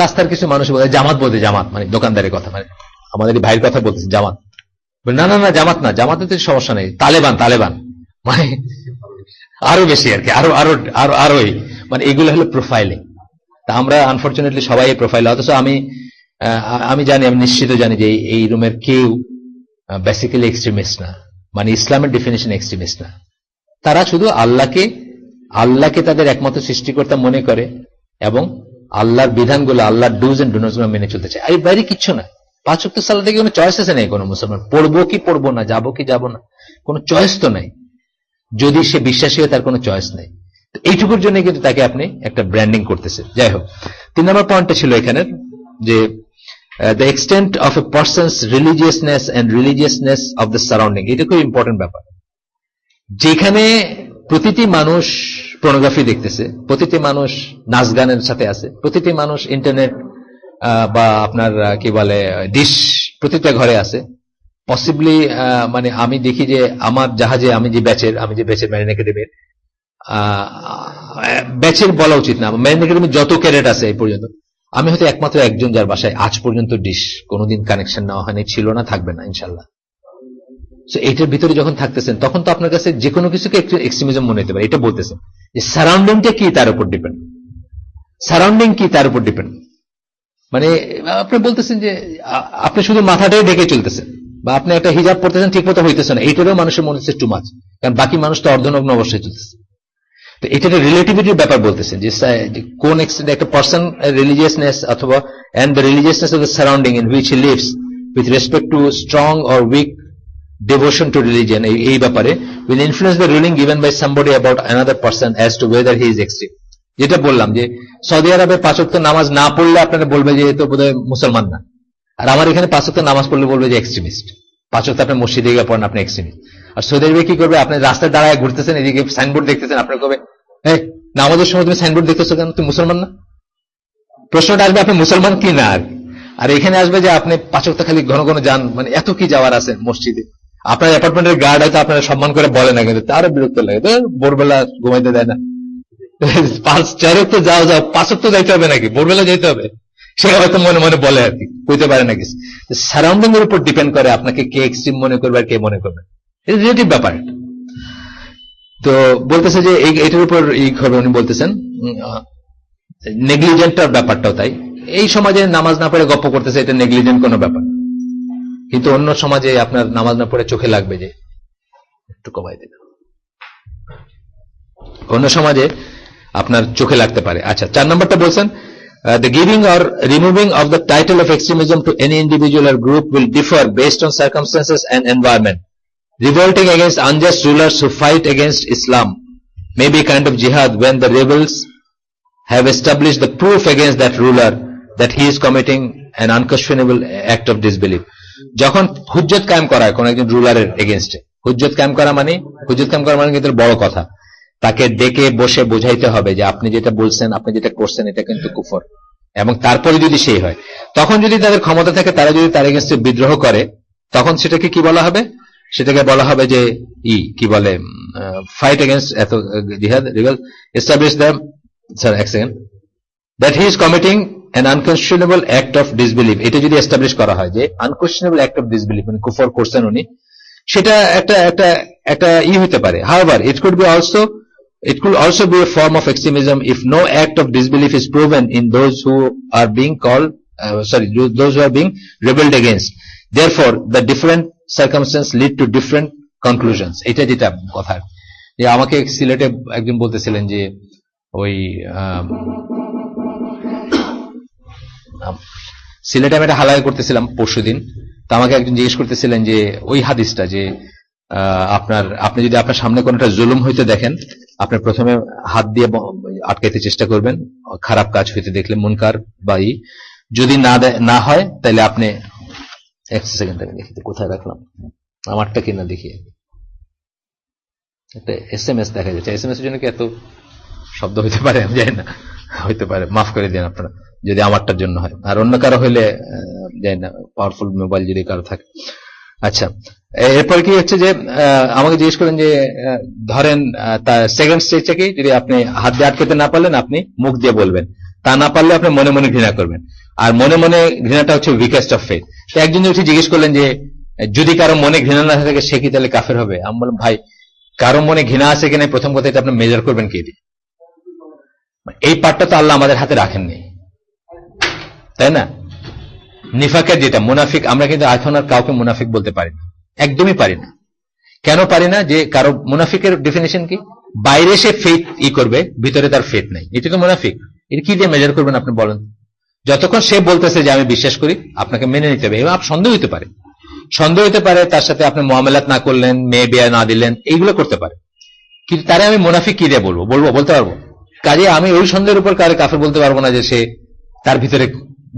রাস্তার কিছু মানুষ বলে জামাত, বলতে জামাত মানে দোকানদারের কথা, মানে আমাদের ভাইয়ের কথা বলতেছে জামাত। না না না, জামাত না, জামাতে সমস্যা নেই, তালেবান মানে আরো বেশি আর কি, আরো আরো আরো আরোই, মানে এগুলো হলো প্রোফাইলিং। তা আমরা আনফর্চুনেটলি সবাই এই প্রোফাইল। অথচ আমি জানি, আমি নিশ্চিত জানি যে এই রুমের কেউ বেসিক্যালি এক্সট্রিমিস্ট না, মানে ইসলামের ডেফিনেশন এক্সট্রিমিস্ট না। তারা শুধু আল্লাহকে তাদের একমাত্র সৃষ্টিকর্তা মনে করে এবং আল্লাহর বিধানগুলো, আল্লাহর ডুজ এন্ড ডোনটস গুলো মেনে চলতে চায়। এই বাইরে কিচ্ছু না। 5 ওয়াক্ত সালাত থেকে কোনো চয়েস আছে নেই কোনো মুসলমান, পড়বো কি পড়বো না, যাবো কি যাবো না, কোনো চয়েস তো নাই। যদি সে বিশ্বাসী হয় তার কোনো চয়েস নেই। এইটুকুর জন্য কিন্তু তাকে আপনি একটা ব্র্যান্ডিং করতেছে। যাই হোক, 3 নম্বর পয়েন্টটা ছিল এখানে যে the extent of a person's religiousness and religiousness of the surrounding, এটা খুব ইম্পর্টেন্ট ব্যাপার। যেখানে প্রতিটি মানুষ পর্নোগ্রাফি দেখতেছে, প্রতিটি মানুষ নাচ গানের সাথে আছে, প্রতিটি মানুষ ইন্টারনেট বা আপনার কি বলে ডিশ প্রতিটা ঘরে আছে, পসিবলি মানে আমি দেখি যে আমার জাহাজে আমি যে ব্যাচের ম্যারিন একাডেমির ব্যাচের বলা উচিত না, ম্যারিন একাডেমির যত ক্যাডেট আছে এই পর্যন্ত আমি হয়তো একমাত্র একজন যার বাসায় আজ পর্যন্ত ডিশ কোনোদিন কানেকশন নেওয়া হয়নি, ছিল না, থাকবে না ইনশাল্লাহ। এইটার ভিতরে যখন থাকতেছেন তখন তো আপনার কাছে যে কোনো কিছুকে একটু এক্সট্রিমিজম মনে হতে পারে। এটা বলতেছেন যে সারাউন্ডিংটা কি তার উপর ডিপেন্ড, সারাউন্ডিং কি তার উপর ডিপেন্ড। মানে আপনি বলতেছেন যে আপনি শুধু মাথাটাই ঢেকে চলতেছেন, বা আপনি একটা হিজাব পড়তেছেন ঠিক মতো হইতেছে না, এইটারও মানুষের মনে হচ্ছে টু মাচ, কারণ বাকি মানুষ তো অর্ধনগ্ন অবস্থায় চলতেছে। তো এটা রিলেটিভিটির ব্যাপার বলতেছেন যে কোন এক্সটেন্ট একটা পার্সন রিলিজিয়াসনেস অথবা and the religiousness of the surrounding in which he lives with respect to strong or weak devotion to religion, এই ব্যাপারে will influence the ruling given by somebody about another person as to whether he is extreme। যেটা বললাম যে Saudi আরবে 5 ওয়াক্ত নামাজ না পড়লে আপনারা বলবে যে তো বোধহয় মুসলমান না, আর আমার এখানে 5 ওয়াক্ত নামাজ পড়লে বলবে যে এক্সট্রিমিস্ট। 5 ওয়াক্ত আপনি মসজিদে গিয়ে পড়েন, আপনি এক্সট্রিমিস্ট। আর সৌদি আরবে কি করবে, আপনি রাস্তায় দাঁড়ায় ঘুরতেছেন, এদিকে সাইনবোর্ড দেখতেছেন, আপনার কবে এই নামাজের সময় তুমি সাইনবোর্ড দেখতেছো কেন, তুমি মুসলমান না? প্রশ্নটা আসবে আপনি মুসলমান কি না। আর এখানে আসবে যে আপনি 5 ওয়াক্ত খালি ঘন ঘন যান, মানে এত কি যাওয়ার আছে মসজিদে। আপনার অ্যাপার্টমেন্টের গার্ড হয়তো আপনারা সম্মান করে বলে না, কিন্তু তারও বিরক্ত লাগে, তো ভোরবেলা ঘুমাইতে দেয় না। 4 ওয়াক্ত যাও 5 ওয়াক্ত যাইতে হবে নাকি, ভোরবেলা যাইতে হবে, সে হয়তো মনে মনে বলে আর কি, কইতে পারে না কিছু। সারাউন্ডিং এর উপর ডিপেন্ড করে আপনাকে কে এক্সট্রিম মনে করবে আর কে মনে করবে, এটা রিলেটিভ ব্যাপার। তো বলতেছে যে এটার উপর হবে, উনি বলতেছেন নেগলিজেন্টার ব্যাপারটাও তাই। এই সমাজে নামাজ না পড়ে গপ্প করতেছে, এটা নেগলিজেন্ট কোনো ব্যাপার, কিন্তু অন্য সমাজে আপনার নামাজ না পড়ে চোখে লাগবে যে একটু কমাই দিন, অন্য সমাজে আপনার চোখে লাগতে পারে। আচ্ছা, 4 নম্বরটা বলছেন, the giving or removing of the title of extremism to any individual or group will differ based on circumstances and environment. Revolting against unjust rulers who fight against Islam may be a kind of jihad when the rebels have established the proof against that ruler that he is committing an unquestionable act of disbelief. যখন হুজ্জত কায়েম করা হয় কোন একজন রুলারের এগেইনস্টে, হুজ্জত কায়েম করা মানে কিন্তু বড় কথা, তাকে ডেকে বসে বোঝাইতে হবে যে আপনি যেটা বলছেন, আপনি যেটা করছেন এটা কিন্তু কুফর, এবং তারপরে যদি সেই হয়, তখন যদি তাদের ক্ষমতা থাকে, তারা যদি তার এগেইনস্টে বিদ্রোহ করে, তখন সেটাকে কি বলা হবে? সেটাকে বলা হবে যে কি বলে, ফাইট এগেইনস্ট এত জিহাদ, rebel, establish the that he is committing an unquestionable act of disbelief. এটা যদি এস্টাবলিশ করা হয় যে আনকোয়েশ্চনেবল অ্যাক্ট অফ ডিসবিলিভ, মানে কুফর করছেন উনি, সেটা একটা হতে পারে। However, it could also be a form of extremism if no act of disbelief is proven in those who are being those who are being rebelled against. Therefore, the different circumstances lead to different conclusions. এটা যেটা কথা, যে আমাকে সিলেটে একজন বলতেছিলেন যে ওই সিলেটে আমি একটা হালাল করতেছিলাম পরশুদিন, তা আমাকে একজন জিজ্ঞেস করতেছিলেন যে ওই হাদিসটা যে আপনি যদি আপনার সামনে কোনটা জুলুম হইতে দেখেন, আপনি প্রথমে হাত দিয়ে আটকাইতে চেষ্টা করবেন, খারাপ কাজ হইতে দেখলে মুনকার বা যদি না হয় তাহলে আপনি এক সেকেন্ড দেখি কোথায় রাখলাম আমারটা কিনা, দেখিয়ে একটা SMS দেখা যাচ্ছে। SMS এর জন্য কি এত শব্দ হইতে পারে আমি জানি না, হইতে পারে, মাফ করে দেন আপনারা যদি আমারটার জন্য হয়, আর অন্য কারো হইলে জানি না, পাওয়ারফুল মোবাইল যদি কারো থাকে। আচ্ছা, এরপর কি হচ্ছে যে আমাকে জিজ্ঞেস করেন যে ধরেন তার সেকেন্ড স্টেজটা কি, যদি আপনি হাত দিয়ে আটকাতে না পারলেন আপনি মুখ দিয়ে বলবেন, তা না পারলে আপনি মনে মনে ঘৃণা করবেন, আর মনে মনে ঘৃণাটা হচ্ছে উইকেস্ট অফ ফেথ। তো একজন উঠে জিজ্ঞেস করলেন যে যদি কারো মনে ঘৃণা না থাকে সে কি তাহলে কাফের হবে? আমি বললাম ভাই, কারো মনে ঘৃণা আছে কিনা প্রথম কথা এটা আপনি মেজার করবেন কে দিয়ে? এই পার্টটা তো আল্লাহ আমাদের হাতে রাখেননি, তাই না? নিফাকের যেটা মুনাফিক, আমরা কিন্তু এখন আর কাউকে মুনাফিক বলতে পারি না, একদমই পারি না। কেন পারি না? যে কারো মুনাফিকের ডেফিনেশন কি? বাইরে সে ফেথ করবে, ভিতরে তার ফেথ নাই, এটা তো মুনাফিক। এটা কি দিয়ে মেজার করবেন আপনি বলেন? যতক্ষণ সে বলতেছে যে আমি বিশ্বাস করি, আপনাকে মেনে নিতে হবে। এবং সন্দেহ হতে পারে তার সাথে আপনি মুআমালাত না করলেন, মেয়ে বিয়ে না দিলেন, এইগুলো করতে পারে, কিন্তু তারে আমি মুনাফিক কি দিয়ে বলতে পারবো? কাজে আমি ওই সন্দেহের উপর কারে কাফের বলতে পারবো না যে সে তার ভিতরে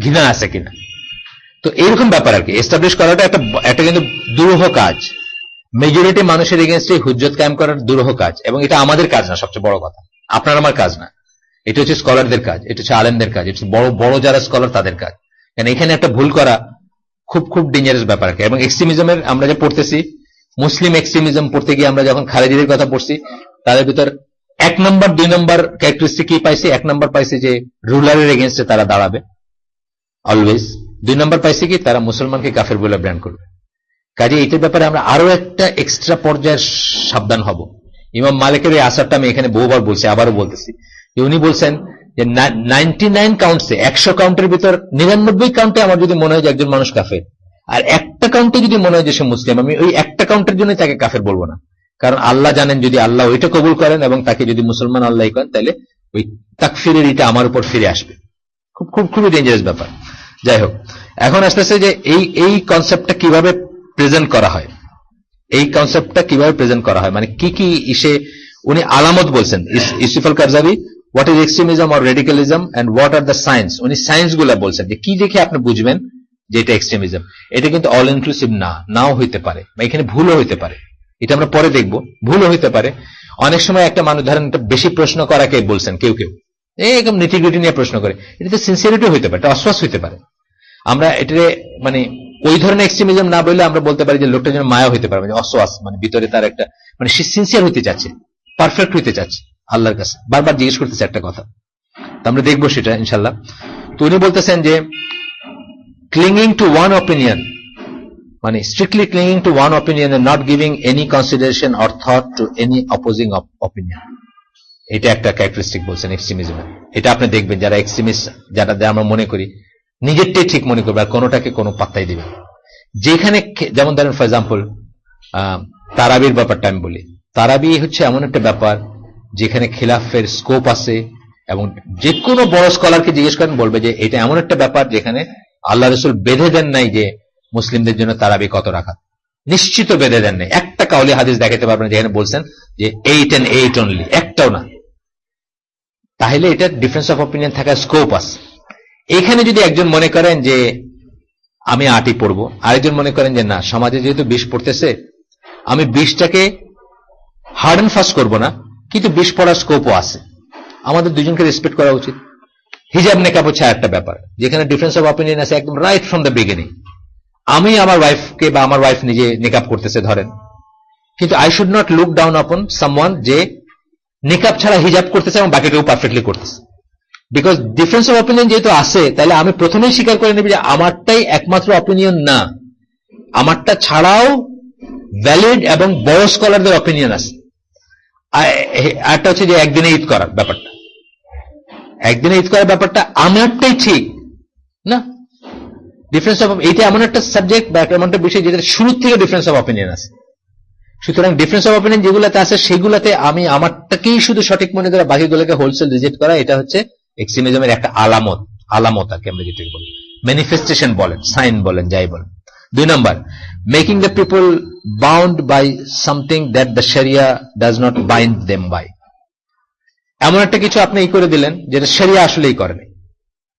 ঘৃণা আছে কিনা। তো এইরকম ব্যাপার আর কি, এস্টাবলিশ করাটা একটা কিন্তু দুরূহ কাজ, মেজরিটি মানুষের এগেইনস্টে হুজ্জত কায়েম করার দুরূহ কাজ, এবং এটা আমাদের কাজ না, সবচেয়ে বড় কথা আপনার আমার কাজ না, এটা হচ্ছে স্কলারদের কাজ, এটা হচ্ছে আলেমদের কাজ, এটা বড় বড় যারা স্কলার তাদের কাজ। কারণ এখানে একটা ভুল করা খুব খুব ডেঞ্জারাস ব্যাপার। এবং এক্সট্রিমিজমের আমরা যে পড়তেছি, মুসলিম এক্সট্রিমিজম পড়তে গিয়ে আমরা যখন খারেজিদের কথা পড়ছি, তাদের ভিতর 1 নম্বর 2 নম্বর ক্যারেক্টারিস্টিক কি পাইছি? 1 নম্বর পাইছি যে রুলারের এগেইনস্টে তারা দাঁড়াবে অলওয়েজ। 2 নম্বর পাইছি কি? তারা মুসলমানকে কাফের বলে ব্র্যান্ড করবে। কাজে এইটার ব্যাপারে আমরা আরো একটা এক্সট্রা পর্যায়ের সাবধান হব। ইমাম মালিকের এই আসারটা আমি এখানে বহুবার বলছি, আবারও বলতেছি, যে উনি বলছেন যে 99 কাউন্টসে, 100 কাউন্টের ভিতর 99 কাউন্টে আমার যদি মনে হয় যে একজন মানুষ কাফের, আর একটা কাউন্টে যদি মনে হয় যে সে মুসলিম, আমি ওই একটা কাউন্টের জন্য তাকে কাফের বলবো না। কারণ আল্লাহ জানেন যদি আল্লাহ ওইটা কবুল করেন এবং তাকে যদি মুসলমান আল্লাহ করেন, তাহলে ওই তাকফিরের এটা আমার উপর ফিরে আসবে। খুবই ডেঞ্জারাস ব্যাপার। যাই হোক, এখন আসতেছে যে এই কনসেপ্টটা কিভাবে প্রেজেন্ট করা হয়, মানে কি উনি আলামত বলছেন। Yusuf al Qaradawi, what is extremism or radicalism and what are the science, উনি সায়েন্স গুলা বলছেন যে কি দেখে আপনি বুঝবেন যে এটা এক্সট্রিমিজম। এটা কিন্তু অল ইনক্লুসিভ নাও হইতে পারে, বা এখানে ভুলও হইতে পারে, এটা আমরা পরে দেখবো, ভুলও হইতে পারে। অনেক সময় একটা মানুষ ধরেন বেশি প্রশ্ন করাকে বলছেন, কেউ একদম নিটিগ্রিটি নিয়ে প্রশ্ন করে, এটা তো সিনসিয়ারিটি হইতে পারে, এটা অশ্বাস হইতে পারে। আমরা এটারে মানে ওই ধরনের এক্সট্রিমিজম না বললে আমরা বলতে পারি যে লোকটা যেন মায়া হইতে পারে, মানে অসওয়াস, মানে ভিতরে তার একটা মানে সে সিনসিয়ার হইতে চাচ্ছে, পারফেক্ট হইতে চাচ্ছে আল্লাহর কাছে, বারবার জিজ্ঞেস করতেছে একটা কথা। তো আমরা দেখবো সেটা ইনশাল্লাহ। তো উনি বলতেছেন যে ক্লিঙ্গিং টু ওয়ান অপিনিয়ন, মানে strictly clinging to one opinion and not giving any consideration or thought to any opposing opinion, এটা একটা ক্যারেক্টারিস্টিক বলছেন এক্সট্রিমিজমের। এটা আপনি দেখবেন যারা এক্সট্রিমিস্ট, যারা আমরা মনে করি নিজেরটাই ঠিক মনে করবে আর কোনোটাকে কোনো পাত্তাই দিবে, যেখানে যেমন ধরেন ফর এক্সাম্পল তারাবির ব্যাপারটা আমি বলি, তারাবি হচ্ছে এমন একটা ব্যাপার যেখানে খিলাফের স্কোপ আছে, এবং যে কোনো বড় স্কলারকে জিজ্ঞেস করেন বলবে যে এটা এমন একটা ব্যাপার যেখানে আল্লাহ রসুল বেঁধে দেন নাই যে মুসলিমদের জন্য তারাবি কত রাখা, নিশ্চিত বেঁধে দেন নাই। একটা কাউলি হাদিস দেখাতে পারবেন যেখানে বলছেন যে 8 and 8 অনলি, একটাও না। তাহলে এটা ডিফারেন্স অফ অপিনিয়ন থাকার স্কোপ আছে। এখানে যদি একজন মনে করেন যে আমি 8ই পড়বো, আরেকজন মনে করেন যে না, সমাজে যেহেতু 20 পড়তেছে আমি 20টাকে হার্ড অ্যান্ড ফাস্ট করবো না, কিন্তু 20 পড়ার স্কোপও আছে, আমাদের দুজনকে রেসপেক্ট করা উচিত। হিজাব নেকাব হচ্ছে একটা ব্যাপার যেখানে ডিফারেন্স অফ অপিনিয়ন আছে একদম রাইট ফ্রম দ্য বিগিনিং। আমি আমার ওয়াইফকে বা আমার ওয়াইফ নিজে নিকাব করতেছে ধরেন, কিন্তু I should not look down upon someone যে নিকাব ছাড়া হিজাব করতেছে এবং বাকিটাও পারফেক্টলি করতেছে। বিকজ ডিফারেন্স অফ অপিনিয়ন যেহেতু আছে, তাহলে আমি প্রথমেই স্বীকার করে নেব যে আমারটাই একমাত্র অপিনিয়ন না, আমারটা ছাড়াও ভ্যালিড এবং বড় স্কলারদের অপিনিয়ন আছে। আরটা হচ্ছে যে একদিনে ঈদ করার ব্যাপারটা, একদিনে ঈদ করার ব্যাপারটা আমারটাই ঠিক না। ডিফারেন্স অফ, এইটা এমন একটা সাবজেক্ট বা এমন একটা বিষয় যেটা শুরু থেকে ডিফারেন্স অফ অপিনিয়ন আছে। সুতরাং ডিফারেন্স অফ অপিনিয়ন যেগুলোতে আছে সেগুলোতে আমি আমারটাকেই শুধু সঠিক মনে করা, বাকিগুলোকে হোলসেল রিজেক্ট করা, এটা হচ্ছে এক্সট্রিমিজমের একটা আলামত আর কি আমরা যেটা বলি, ম্যানিফেস্টেশন বলেন, সাইন বলেন, যাই বলেন। 2 নম্বর, making the people bound by something that the sharia does not bind them by. এমন একটা কিছু আপনি করে দিলেন যেটা শরিয়া আসলেই করেনি,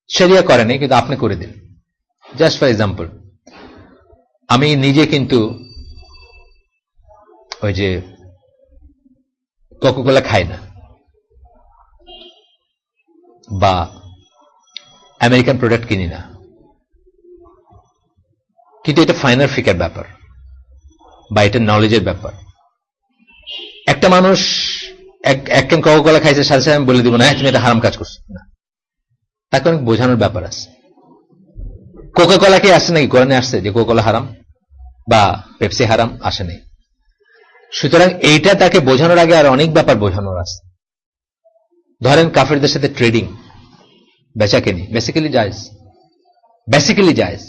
শরিয়া করেনি কিন্তু আপনি করে দিলেন। জাস্ট ফর এক্সাম্পল, আমি নিজে কিন্তু ওই যে কোকা-কোলা খাই না বা আমেরিকান প্রোডাক্ট কিনি না, কিন্তু এটা ফাইনাল ফিকার ব্যাপার বা এটা নলেজের ব্যাপার। একটা মানুষ এক ক্যান কোকা-কোলা খাইছে, সাথে সাথে আমি বলে দিব না তুমি এটা হারাম কাজ করছো না, তাকে অনেক বোঝানোর ব্যাপার আছে। কোকা-কোলা কি আসছে নাকি কোরআনে আসছে যে কোকা-কোলা হারাম বা পেপসি হারাম? আসে নাই। সুতরাং এইটা তাকে বোঝানোর আগে আর অনেক ব্যাপার বোঝানোর আছে। ধরেন কাফেরদের সাথে ট্রেডিং, বেচাকেনি বেসিক্যালি জায়েজ।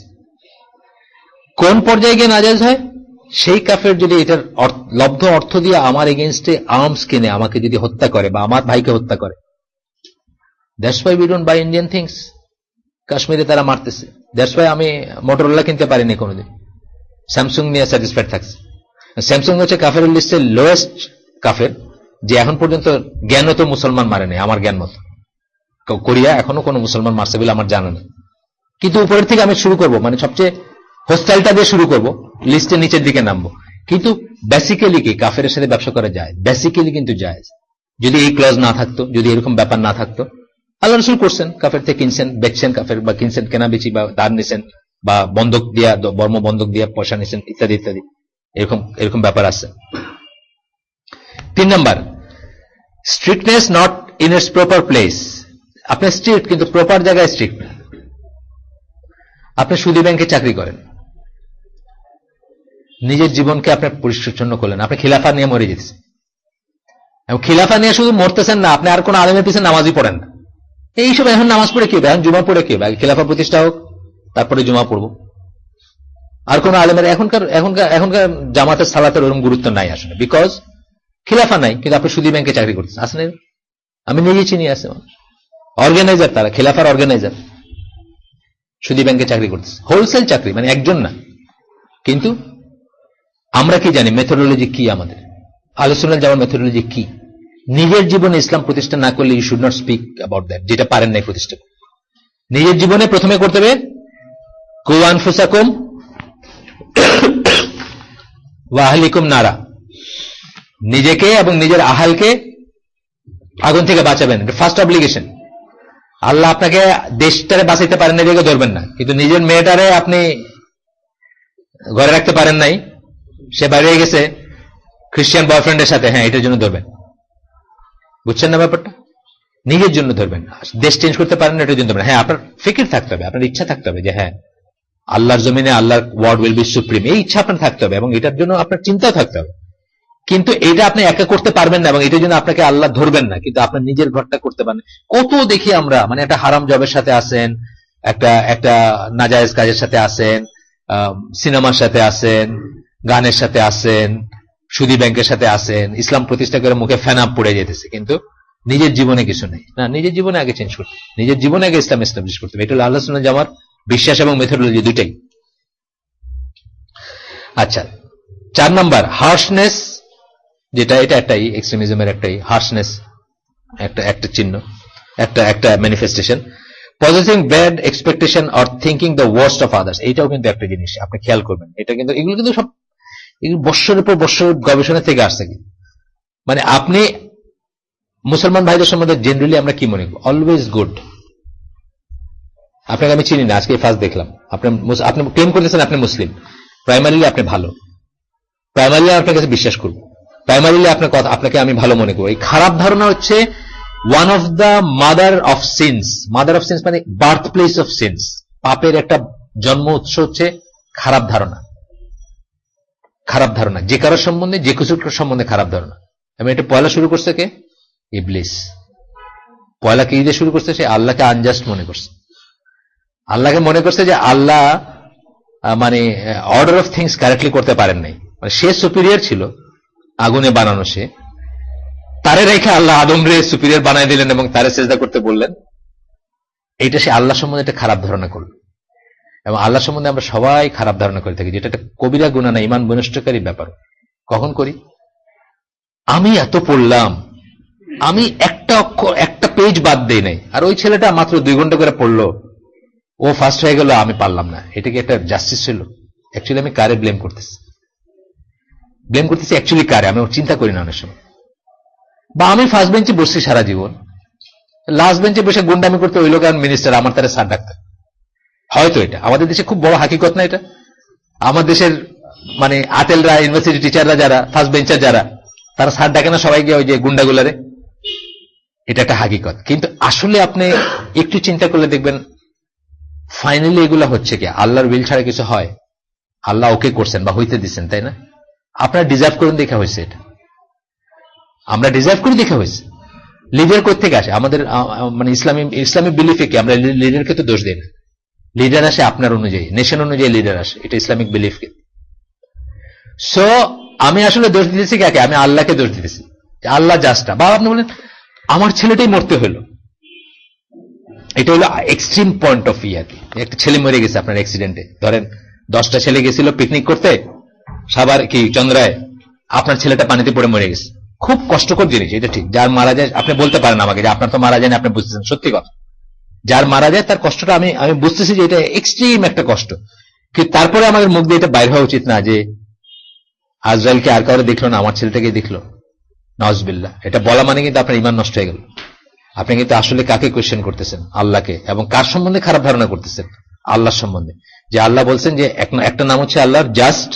কোন পর্যায়ে গিয়ে নাজায়েজ হয়? সেই কাফের যদি এটার লব্ধ অর্থ দিয়ে আমার এগেইনস্টে আর্মস কিনে আমাকে যদি হত্যা করে বা আমার ভাইকে হত্যা করে, that's why we don't by Indian things. কাশ্মীরে তারা মারতেছে, দ্যাটস ওয়াই আমি মোটরোলা কিনতে পারিনি কোনোদিন, স্যামসুং নিয়ে স্যাটিসফাইড থাকছে। স্যামসুং হচ্ছে কাফের লিস্টের লোয়েস্ট কাফের, যে এখন পর্যন্ত জ্ঞান তো মুসলমান মারে নাই আমার জ্ঞান মতো। কোরিয়া এখনো কোনো মুসলমান মারছে বলে আমার জানা নেই, কিন্তু উপরের থেকে আমি শুরু করব, মানে সবচেয়ে হোস্টাইলটা দিয়ে শুরু করব, লিস্টের নিচের দিকে নামবো। কিন্তু বেসিক্যালি কি কাফের সাথে ব্যবসা করা যায়? বেসিক্যালি কিন্তু যায়। যদি এই ক্লজ না থাকতো, যদি এরকম ব্যাপার না থাকতো, আল্লাহ রাসূল করছেন, কাফের থেকে কিনছেন, বেচছেন, কাফের বা কিনছেন, কেনাবেচি বা ধার নিছেন বা বন্ধক দিয়া, বর্ম বন্ধক দিয়া পয়সা নিছেন, ইত্যাদি ইত্যাদি, এরকম ব্যাপার আছে। 3 number, strictness not in it's proper place. আপনি স্ট্রিক্ট কিন্তু প্রপার জায়গায় স্ট্রিক্ট না। আপনি সুদী ব্যাংকে চাকরি করেন, নিজের জীবনকে আপনার পরিচ্ছন্ন করলেন, আপনি খিলাফা নিয়ে মরে যেতেছেন, এবং খিলাফা নিয়ে শুধু মরতেছেন না, আপনি আর কোন আলেমের পিছনে নামাজই পড়েন না। এইসব এখন নামাজ পড়ে কি হবে, এখন জুমা পড়ে কি হবে? খিলাফা প্রতিষ্ঠা হোক, তারপরে জুমা পড়বো। আর কোন আলেমের এখনকার জামাতের সালাতের ওরকম গুরুত্ব নাই আসলে, বিকজ খিলাফা নাই। কিন্তু আপনি সুদী ব্যাংকে চাকরি করতেছেন, আসেন, আমি নিজেই চিনি, আছে অর্গানাইজার, তারা খিলাফার অর্গানাইজার, সুদী ব্যাংকে চাকরি করতেছে, হোলসেল চাকরি, মানে একজন না। কিন্তু আমরা কি জানি মেথোডোলজি কি, আমাদের আলোচনার যাওয়ার মেথোডোলজি কি? নিজের জীবনে ইসলাম প্রতিষ্ঠা না করলে you should not speak about that, যেটা পারেন নাই প্রতিষ্ঠা। নিজের জীবনে প্রথমে করতে হবে কু আনফুসাকুম ওয়া আহলিকুম নারা, নিজেকে এবং নিজের আহালকে আগুন থেকে বাঁচাবেন, এটা ফার্স্ট অব্লিগেশন। আল্লাহ আপনাকে দেশটারে বাঁচাইতে পারেন না, এদিকে ধরবেন না, কিন্তু নিজের মেয়েটারে আপনি ঘরে রাখতে পারেন নাই, সে বাইরে গেছে খ্রিস্টান বয়ফ্রেন্ডের সাথে, হ্যাঁ এটার জন্য ধরবেন। বুঝছেন না ব্যাপারটা? নিজের জন্য ধরবেন। দেশ চেঞ্জ করতে পারেন না, এটার জন্য ধরবেন। হ্যাঁ আপনার ফিকির থাকতে হবে, আপনার ইচ্ছা থাকতে হবে যে হ্যাঁ আল্লাহর জমিনে আল্লাহর ওয়ার্ড উইল বি সুপ্রিম, এই ইচ্ছা আপনার থাকতে হবে এবং এটার জন্য আপনার চিন্তাও থাকতে হবে। কিন্তু এটা আপনি একা করতে পারবেন না এবং এটার জন্য আপনাকে আল্লাহ ধরবেন না, কিন্তু আপনার নিজের ঘরটা করতে পারেন। কত দেখি আমরা, মানে একটা হারাম জবের সাথে আসেন, একটা নাজায়েজ কাজের সাথে আসেন, সিনেমার সাথে আসেন, গানের সাথে আসেন, সুদী ব্যাংকের সাথে আসেন, ইসলাম প্রতিষ্ঠা করে মুখে ফেনা পড়ে যেতেছে, কিন্তু নিজের জীবনে কিছু নেই। না, নিজের জীবনে আগে চেঞ্জ করতে, নিজের জীবনে আগে ইসলাম এস্টাবলিশ করতে হবে। এটা হলো আল্লাহ সুন্নাহ জামার বিশ্বাস এবং মেথোডোলজি দুইটাই। আচ্ছা, 4 নাম্বার হার্শনেস, যেটা এটা একটাই এক্সট্রিমিজমের একটাই হার্শনেস, একটা চিহ্ন, একটা manifestation. Positive bad expectation or thinking the worst of others, এটাও কিন্তু একটা জিনিস আপনি খেয়াল করবেন। এটা কিন্তু এগুলো কিন্তু সব বৎসরের পর বৎসর গবেষণা থেকে আসছে। মানে আপনি মুসলমান ভাইদের সম্বন্ধে জেনারেলি আমরা কি মনে করি? Always good. আপনাকে আমি চিনি না, আজকে ফার্স্ট দেখলাম আপনি ক্লেম করতেছেন আপনি মুসলিম, প্রাইমারিলি আপনি ভালো, প্রাইমারিলি আপনার কাছে বিশ্বাস করব, প্রাইমারিলি আপনাকে আমি ভালো মনে করি। এই খারাপ ধারণা হচ্ছে one of the mother of sins. Mother of sins মানে বার্থ প্লেস অফ সিনস। পাপের একটা জন্ম উৎস হচ্ছে খারাপ ধারণা। খারাপ ধারণা যে কারোর সম্বন্ধে, যে কিছু সম্বন্ধে খারাপ ধারণা। এবং এটা পয়লা শুরু করছে কে? ইবলিস। পয়লা কি দিয়ে শুরু করছে? সে আল্লাহকে আনজাস্ট মনে করছে। আল্লাহকে মনে করছে যে আল্লাহ মানে অর্ডার অফ থিংস কারেক্টলি করতে পারেন নাই, মানে সে সুপিরিয়র ছিল, আগুনে বানানো সে, তারে রেখে আল্লাহ আদম রে সুপিরিয়র বানাই দিলেন এবং তারে সেজদা করতে বললেন। এইটা সে আল্লাহ সম্বন্ধে একটা খারাপ ধারণা করল। এবং আল্লাহ সম্বন্ধে আমরা সবাই খারাপ ধারণা করে থাকি, যেটা একটা কবিরা গুনাহ না, ইমান বিনষ্টকারী ব্যাপার। কখন করি? আমি এত পড়লাম, আমি একটা পেজ বাদ দেই নাই, আর ওই ছেলেটা মাত্র 2 ঘন্টা করে পড়লো, ও ফার্স্ট হয়ে গেল, আমি পারলাম না। এটা কি একটা জাস্টিস ছিল? অ্যাকচুয়ালি আমি কারে ব্লেম করতেছি? অ্যাকচুয়ালি কারে? আমি চিন্তা করি না অনেক সময়। বা আমি ফার্স্ট বেঞ্চে বসছি সারা জীবন, লাস্ট বেঞ্চে বসে গুন্ডামি করতে ওই লোক মিনিস্টার আমার তারা স্যার ডাক্তার। হয়তো এটা আমাদের দেশে খুব বড় হাকিকত না এটা? আমার দেশের মানে আতেলরা, ইউনিভার্সিটি টিচাররা যারা ফার্স্ট বেঞ্চার যারা, তারা স্যার ডাকে না সবাইকে, ওই যে গুন্ডাগুলারে। এটা একটা হাকিকত। কিন্তু আসলে আপনি একটু চিন্তা করলে দেখবেন ফাইনালি এগুলো হচ্ছে কি আল্লাহর উইল ছাড়া কিছু হয়? আল্লাহ ওকে করছেন বা হইতে দিচ্ছেন, তাই না? আপনারা ডিজার্ভ করেন দেখা হয়েছে এটা, আমরা ডিজার্ভ করে দেখা হয়েছে। লিডার কোথেকে আসে? আমাদের মানে ইসলামিক বিলিফে কি আমরা লিডারকে তো দোষ দিই না। লিডার আসে আপনার অনুযায়ী, নেশন অনুযায়ী লিডার আসে, এটা ইসলামিক বিলিফকে। সো আমি আসলে দোষ দিতেছি কাকে? আমি আল্লাহকে দোষ দিতেছি, আল্লাহ জাস্ট। বা আপনি বলেন আমার ছেলেটাই মরতে হলো, এটা হলো এক্সট্রিম পয়েন্ট অফ ভিউ আর কি। একটা ছেলে মরে গেছে আপনার অ্যাক্সিডেন্টে, ধরেন 10টা ছেলে গেছিল পিকনিক করতে সাবার কি চন্দ্রায়, আপনার ছেলেটা পানিতে পড়ে মরে গেছে। খুব কষ্টকর জিনিস এটা, ঠিক। যার মারা যায় আপনি বলতে পারেন আমাকে যে আপনার তো মারা যায় না, আপনি বুঝতেছেন, সত্যি কথা। যার মারা যায় তার কষ্টটা আমি বুঝতেছি যে এটা এক্সট্রিম একটা কষ্ট, কিন্তু তারপরে আমাদের মুখ দিয়ে এটা বাইর হওয়া উচিত না যে আজরাইলকে আর কাউরে দেখলো না, আমার ছেলেটাকে দেখলো, নাউজুবিল্লাহ। এটা বলা মানে কিন্তু আপনার ঈমান নষ্ট হয়ে গেল। আপনি কিন্তু আসলে কাকে কোয়েশ্চেন করতেছেন? আল্লাহকে। এবং কার সম্বন্ধে খারাপ ধারণা করতেছেন? আল্লাহর সম্বন্ধে। যে আল্লাহ বলছেন যে একটা নাম হচ্ছে আল্লাহর জাস্ট,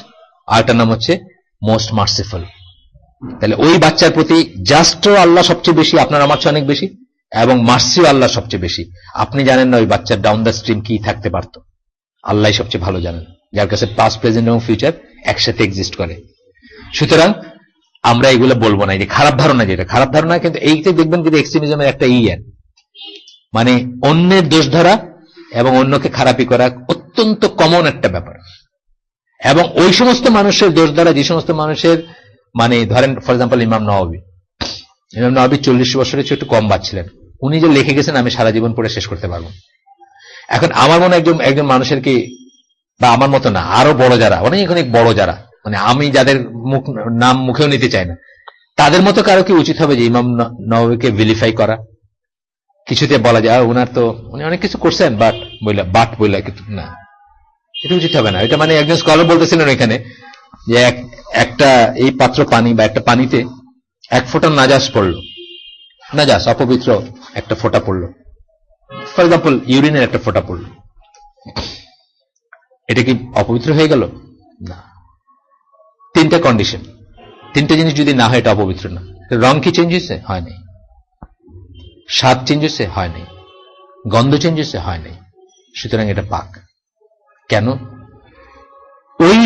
আর একটা নাম হচ্ছে মোস্ট মার্সিফুল। তাহলে ওই বাচ্চার প্রতি জাস্টও আল্লাহ সবচেয়ে বেশি, আপনার আমার চেয়ে অনেক বেশি, এবং মার্সিও আল্লাহ সবচেয়ে বেশি। আপনি জানেন না ওই বাচ্চার ডাউন দ্য স্ট্রিম কি থাকতে পারত, আল্লাহ সবচেয়ে ভালো জানেন, যার কাছে পাস্ট, প্রেজেন্ট এবং ফিউচার একসাথে এক্সিস্ট করে। সুতরাং আমরা এগুলো বলবো না, যে খারাপ ধারণা, যেটা খারাপ ধারণা। কিন্তু এইটাই দেখবেন কিন্তু এক্সট্রিমিজমের একটা মানে অন্যের দোষ ধরা এবং অন্যকে খারাপি করা অত্যন্ত কমন একটা ব্যাপার। এবং ওই সমস্ত মানুষের দোষ ধরা, যে সমস্ত মানুষের মানে ধরেন ফর এক্সাম্পল ইমাম নওয়াবী 40 বছরের চেয়ে একটু কম বাঁচছিলেন, উনি যে লিখে গেছেন আমি সারা জীবন পড়ে শেষ করতে পারবো। এখন আমার মনে একজন মানুষের কি, বা আমার মতো না, আরো বড় যারা, অনেক বড় যারা, মানে আমি যাদের নাম মুখেও নিতে চাই না, তাদের মতো কারো কি উচিত হবে যে ইমাম নওয়াবীকে ভিলিফাই করা? কিছুতে বলা যায় ওনার তো উনি অনেক কিছু করছেন, বাট বইলা কিন্তু না, এটা উচিত হবে না। এটা মানে একজন স্কলার বলতেছিলেন এখানে যে একটা এই পাত্র পানি বা একটা পানিতে 1 ফোঁটা নাজাস পড়লো, নাজাস অপবিত্র একটা ফোঁটা পড়লো, ফর এক্সাম্পল ইউরিনের একটা ফোঁটা পড়লো, এটা কি অপবিত্র হয়ে গেল? না। তিনটা কন্ডিশন, তিনটা জিনিস যদি না হয় এটা অপবিত্র না। রং কি চেঞ্জ হয়েছে? হয় নাই। স্বাদ চেঞ্জ হয়েছে? হয় নাই। গন্ধ চেঞ্জ হয়েছে? হয় নাই। সুতরাং এটা পাক। কেন? ওই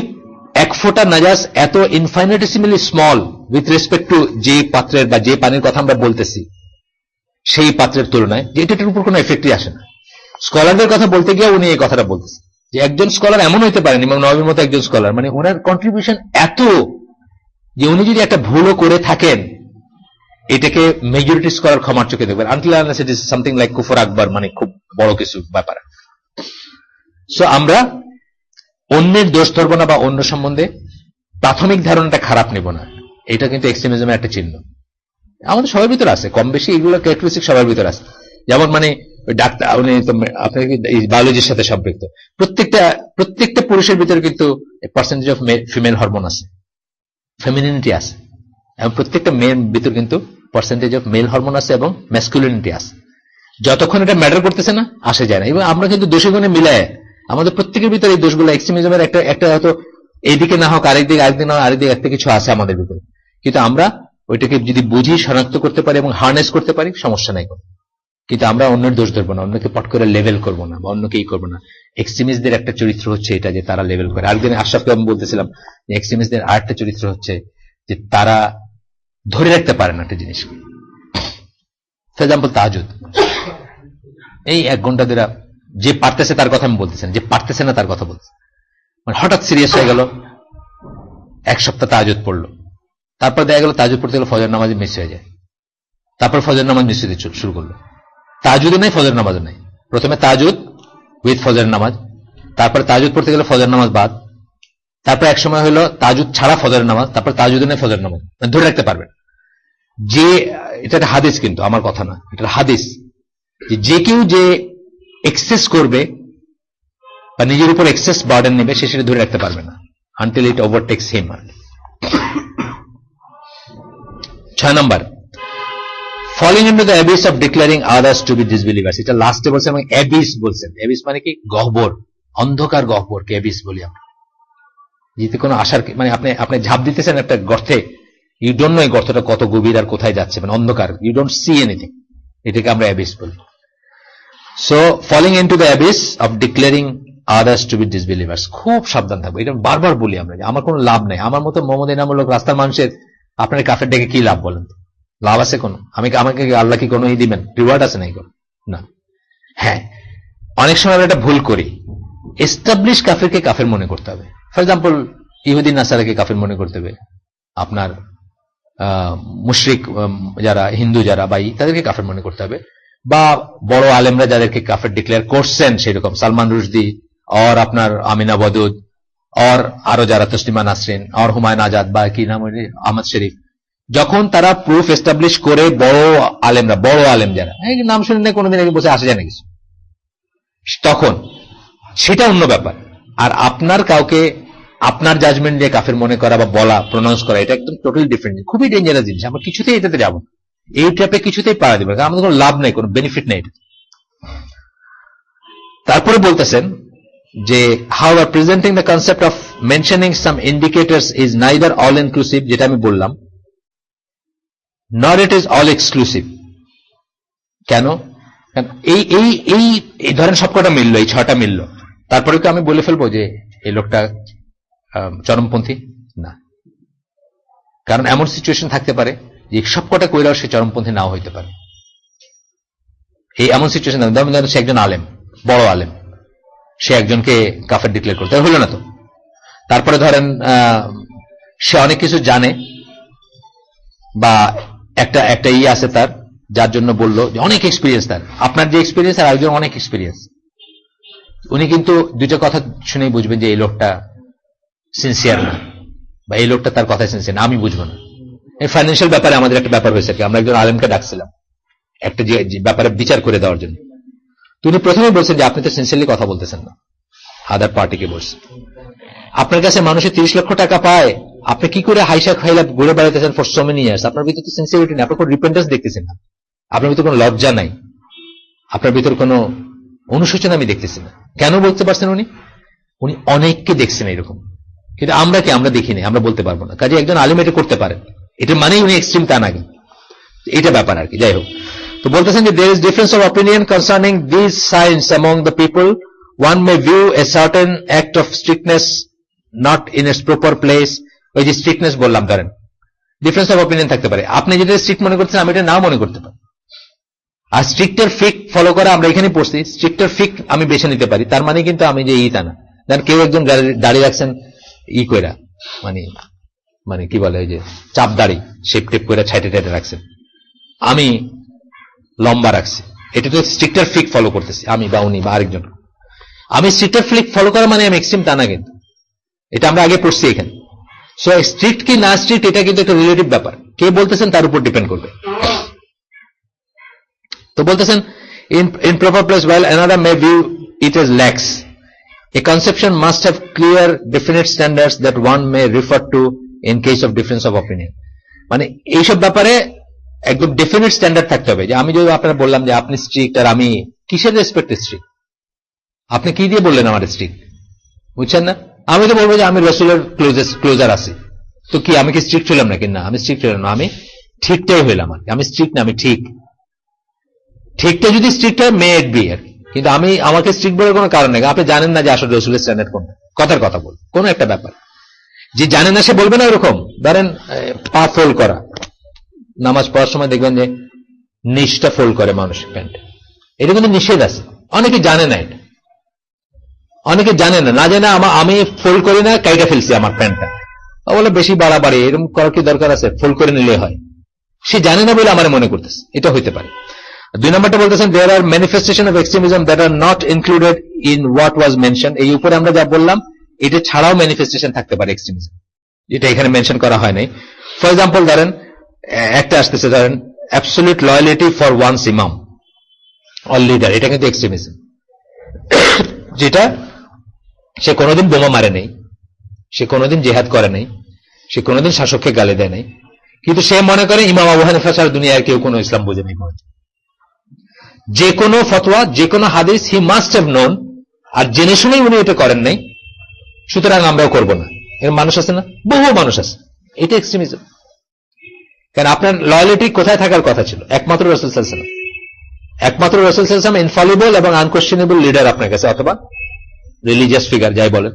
এক ফোঁটা নাজাস এত ইনফাইনিটেসিমালি স্মল উইথ রেসপেক্ট টু যে পাত্রের বা যে পানির কথা আমরা বলতেছি সেই পাত্রের তুলনায়, যে এটার উপর কোনো এফেক্টই আসে না। স্কলারদের কথা বলতে গিয়ে উনি এই কথাটা বলতেছে যে একজন স্কলার এমন হইতে পারেন, ইমাম নওয়াবীর মতো একজন স্কলার, মানে ওনার কন্ট্রিবিউশন এত যে উনি যদি একটা ভুলও করে থাকেন এটাকে মেজরিটি স্কলার ক্ষমার চোখে দেখবেন, until unless it is something like কুফর আকবর, মানে খুব বড় কিছু ব্যাপার। সো আমরা অন্যের দোষ ধরবো না বা অন্য সম্বন্ধে প্রাথমিক ধারণাটা খারাপ নেব না, এটা কিন্তু এক্সট্রিমিজমের একটা চিহ্ন। আমাদের সবার ভিতরে আছে কম বেশি, এগুলো ক্যারেক্টারিস্টিক সবার ভিতরে আছে। যেমন মানে ডাক্তার, উনি তো আপনার বায়োলজির সাথে সম্পৃক্ত, প্রত্যেকটা পুরুষের ভিতরে কিন্তু পার্সেন্টেজ অফ ফিমেল হরমোন আছে, ফেমিনিনিটি আছে, এবং প্রত্যেকটা মেয়ের ভিতর কিন্তু পার্সেন্টেজ অফ মেল হরমোন আছে এবং ম্যাসকুলিনিটি আছে। যতক্ষণ এটা ম্যাটার করতেছে না আসে যায় না। এবং আমরা কিন্তু দোষে গুণে মিলায় আমাদের প্রত্যেকের ভিতরে এই দোষগুলো, এক্সট্রিমিজমের একটা হয়তো এইদিকে না হোক আরেকদিকে, আরেকদিন না আরেকদিকে একটা কিছু আছে আমাদের ভিতরে, কিন্তু আমরা ওইটাকে যদি বুঝি, শনাক্ত করতে পারি এবং হার্নেস করতে পারি, সমস্যা নাই। কিন্তু আমরা অন্যের দোষ ধরবো না, অন্যকে পট করে লেভেল করবো না বা অন্যকে এই করবো না। এক্সট্রিমিস্টদের একটা চরিত্র হচ্ছে এটা যে তারা লেভেল করে। আরেকদিন আশরাফকে আমি বলতেছিলাম যে এক্সট্রিমিস্টদের আরেকটা চরিত্র হচ্ছে যে তারা ধরে রাখতে পারে না একটা জিনিসকে। ফর এক্সাম্পল তাহাজ্জুদ, এই 1 ঘন্টা ধরে যে পারতেছে তার কথা আমি বলতেছি না, যে পারতেছে না তার কথা বলছে, মানে হঠাৎ সিরিয়াস হয়ে গেল, 1 সপ্তাহ তাহাজ্জুদ পড়লো, তারপর দেখা গেল তাহাজ্জুদ পড়তে গেলে ফজর নামাজে মিস হয়ে যায়, তারপর ফজর নামাজ মিস হতে শুরু করলো। তাহাজ্জুদে নাই, ফজর নামাজও নাই, প্রথমে তাহাজ্জুদ উইথ ফজর নামাজ, তারপরে তাহাজ্জুদ পড়তে গেলে ফজর নামাজ বাদ, তারপর এক সময় হলো তাহাজ্জুদ ছাড়া ফজর নামাজ, তারপর তাহাজ্জুদে নাই ফজর নামাজ। ধরে রাখতে পারবেন যে এটা একটা হাদিস, কিন্তু আমার কথা না, এটা হাদিস, যে কেউ যে এক্সেস করবে বা নিজের উপর এক্সেস বার্ডেন নেবে সে সেটা ধরে রাখতে পারবে না until it ওভারটেকস him. 6 number, falling into the abyss of declaring others to be disbelievers। এটা লাস্টে বলছেন, এবং অ্যাবিস বলছেন। অ্যাবিস মানে কি? গহ্বর, অন্ধকার গহ্বরকে অ্যাবিস বলি আমরা। যেতে কোনো আশার, মানে আপনি ঝাঁপ দিতেছেন একটা গর্তে, ইউ ডোন্ট নো এই গর্তটা কত গভীর আর কোথায় যাচ্ছে, মানে অন্ধকার, ইউ ডোন্ট সি এনিথিং, এটাকে আমরা অ্যাবিস বলি। So falling into the abyss of declaring others to be disbelievers, খুব সাবধান থাকবো। এটা বারবার বলি আমরা, আমার কোনো লাভ নাই। আমার মতো মোহাম্মদ ইনামূলক রাস্তার মানুষের আপনার কাফের ডেকে কি লাভ বলেন? লাভ আছে কোনো? আমাকে আল্লাহ কি কোনো দিবেন? রিওয়ার্ড আছে নাই কোনো? না। হ্যাঁ, অনেক সময় আমরা একটা ভুল করি, এস্টাবলিশ কাফেরকে কাফের মনে করতে হবে। ফর এক্সাম্পল ইহুদি নাসারাকে কাফের মনে করতে হবে, আপনার মুশরিক যারা হিন্দু যারা বাই তাদেরকে কাফের মনে করতে হবে, বা বড় আলেমরা যাদেরকে কাফের ডিক্লেয়ার করছেন সেরকম সালমান রুশদি আর আপনার আমিনা বদুদ আর আরো যারা তসলিমা নাসরিন আর হুমায়ুন আজাদ বা কি নাম আহমদ শরীফ, যখন তারা প্রুফ এস্টাবলিশ করে বড় আলেমরা, বড় আলেম যারা, নাম শুনে না কোনোদিন আগে বসে আসে যায় না কিছু, তখন সেটা অন্য ব্যাপার। আর আপনার কাউকে আপনার জাজমেন্ট দিয়ে কাফের মনে করা বা বলা, প্রনাউন্স করা, এটা একদম টোটালি ডিফারেন্ট, খুবই ডেঞ্জারাস জিনিস। আমরা কিছুতেই এটাতে যাবো না, এই ট্র্যাপে কিছুতেই পাড়া দিবে, কারণ আমাদের কোনো লাভ নেই, কোনো বেনিফিট নেই। তারপরে বলতেছেন যে how are presenting the concept of mentioning some indicators is neither all inclusive, যেটা আমি বললাম, not it is all exclusive. কেন? এই ধরেন সবকটা মিললো, এই 6টা মিললো, তারপরে তো আমি বলে ফেলবো যে এই লোকটা চরমপন্থী? না, কারণ এমন সিচুয়েশন থাকতে পারে যে সবকটা কইরাও সে চরমপন্থী নাও হইতে পারে। এই এমন সিচুয়েশন, সে একজন আলেম, বড় আলেম, সে একজনকে কাফের ডিক্লেয়ার করতে হলো না তো। তারপরে ধরেন সে অনেক কিছু জানে, বা একটা আছে তার, যার জন্য বললো যে অনেক এক্সপিরিয়েন্স তার, আপনার যে এক্সপিরিয়েন্স আর একজন অনেক এক্সপিরিয়েন্স, উনি কিন্তু দুইটা কথা শুনেই বুঝবেন যে এই লোকটা সিনসিয়ার না, বা এই লোকটা তার কথা সিনসিয়ার না, আমি বুঝবো না। এই ফাইন্যান্সিয়াল ব্যাপারে আমাদের একটা ব্যাপার হয়েছে, আমরা একজন আলেমকে ডাকছিলাম একটা যে ব্যাপারে বিচার করে দেওয়ার জন্য। তিনি প্রথমে বলছেন যে আপনি তো সিনসিয়ারলি কথা বলতেছেন না, আদার পার্টিকে বলছেন। আপনার কাছে মানুষের 30 লক্ষ টাকা পায়, আপনি কি করে হাইসা খাইলা ঘুরে বেড়াইতেছেন ফর সো মেনি ইয়ার্স? আপনার ভিতরে তো সিনসিয়ারিটি নেই, আপনার কোনো রিপেন্টেন্স দেখতেছেন না, আপনার ভিতরে কোনো লজ্জা নাই, আপনার ভিতর কোনো অনুশোচনা আমি দেখতেছি না। কেন বলতে পারছেন উনি? উনি অনেককে দেখছেন এরকম, কিন্তু আমরা কি, আমরা দেখিনি, আমরা বলতে পারবো না। কাজে একজন আলিম এটা করতে পারেন, এটা মানেই উনি এক্সট্রিম তা না, এটা ব্যাপার আর কি। যাই হোক, তো বলতেছেন যে there is difference of opinion concerning these signs among the people. One may view a certain act of strictness not in its proper place. ওই যে স্ট্রিক্টনেস বললাম, ধরেন ডিফারেন্স অফ অপিনিয়ন থাকতে পারে, আপনি যেটা স্ট্রিক্ট মনে করছেন আমি এটা নাও মনে করতে পারি। আর স্ট্রিক্টের ফিক ফলো করা, আমরা এখানে পড়ছি, স্ট্রিক্টের ফিক আমি বেছে নিতে পারি, তার মানে কিন্তু আমি যে তা না। দেখেন কেউ একজন দাঁড়িয়ে রাখছেন কইরা, মানে কি বলে, ওই যে চাপ দাড়ি শেপ টেপ করে ছাইটে টাইটে রাখছেন, আমি লম্বা রাখছি, এটা তো স্ট্রিক্টার ফিক ফলো করতেছি আমি বা উনি বা আরেকজন। আমি স্ট্রিক্টার ফিক ফলো করা মানে আমি এক্সট্রিম তা না, কিন্তু এটা আমরা আগে পড়ছি এখানে। সো স্ট্রিক্ট কি না স্ট্রিক্ট এটা কিন্তু একটা রিলেটিভ ব্যাপার, কে বলতেছেন তার উপর ডিপেন্ড করবে। তো বলতেছেন in proper place while another may view it as lax, a conception must have clear definite standards that one may refer to in case of difference of opinion. মানে এইসব ব্যাপারে একদম ডেফিনেট স্ট্যান্ডার্ড থাকতে হবে। যে আমি যদি আপনারা বললাম যে আপনি স্ট্রিক্ট, আর আমি কিসের রেসপেক্টে স্ট্রিক্ট? আপনি কি দিয়ে বললেন আমার স্ট্রিক্ট? বুঝছেন না? আমি তো বলবো যে আমি রসুলের ক্লোজার আছি, তো কি আমি কি স্ট্রিক্ট হইলাম নাকি? না, আমি স্ট্রিক্ট হইলাম না, আমি ঠিকটাই হইলাম আর কি। আমি স্ট্রিক্ট না, আমি ঠিক। ঠিকটা যদি স্ট্রিক্ট হয় মে ইট বি আর কি, কিন্তু আমি আমাকে স্ট্রিক্ট বলার কোনো কারণ নেই। আপনি জানেন না যে আসলে রসুলের স্ট্যান্ডার্ড কোনটা, কথার কথা বল, কোন একটা ব্যাপার যে জানে না সে বলবে না। এরকম ধরেন পা ফোল্ড করা, নামাজ পড়ার সময় দেখবেন যে নিচটা ফোল্ড করে মানুষ প্যান্ট, এটা কিন্তু নিষেধ আছে। অনেকে জানে না এটা, অনেকে জানে না, না জানে আমি ফোল্ড করি না, কাইটা ফেলছি আমার প্যান্টটা, বলে বেশি বাড়াবাড়ি, এরকম করার কি দরকার আছে? ফোল্ড করে নিলে হয়। সে জানে না বলে আমার মনে করতেছে, এটা হইতে পারে। 2 নম্বরটা বলতেছেন there are manifestation of extremism that are not included in what was mentioned. এই উপরে আমরা যা বললাম এটা ছাড়াও ম্যানিফেস্টেশন থাকতে পারে এক্সট্রিমিজম, এটা এখানে মেনশন করা হয় নাই। ফর এক্সাম্পল ধরেন একটা আসতেছে, ধরেন অ্যাবসলিউট লয়ালিটি ফর ওয়ানস ইমাম অর লিডার, এটা কিন্তু এক্সট্রিমিজম। যেটা সে কোনোদিন বোমা মারে নেই, সে কোনোদিন জেহাদ করে নাই, সে কোনোদিন শাসককে গালি দেয় নাই, কিন্তু সে মনে করে ইমাম আবু হানিফা ছাড়া দুনিয়ার কেউ কোনো ইসলাম বোঝে নাই। যে কোনো ফতোয়া, যে কোনো হাদিস হি মাস্ট হ্যাভ নোন, আর জেনে শুনেই উনি এটা করেন নাই, সুতরাং আমরাও করব না। এর মানুষ আছে না, বহু মানুষ আছে। এটা এক্সট্রিমিজম। কারণ আপনার লয়ালিটি কোথায় থাকার কথা ছিল? একমাত্র রাসূল সাল্লাল্লাহু আলাইহি ওয়াসাল্লাম। একমাত্র রাসূল সাল্লাল্লাহু আলাইহি ওয়াসাল্লাম ইনফলিবল এবং আনকোয়েশ্চনেবল লিডার আপনার কাছে, অথবা রিলিজিয়াস ফিগার যাই বলেন।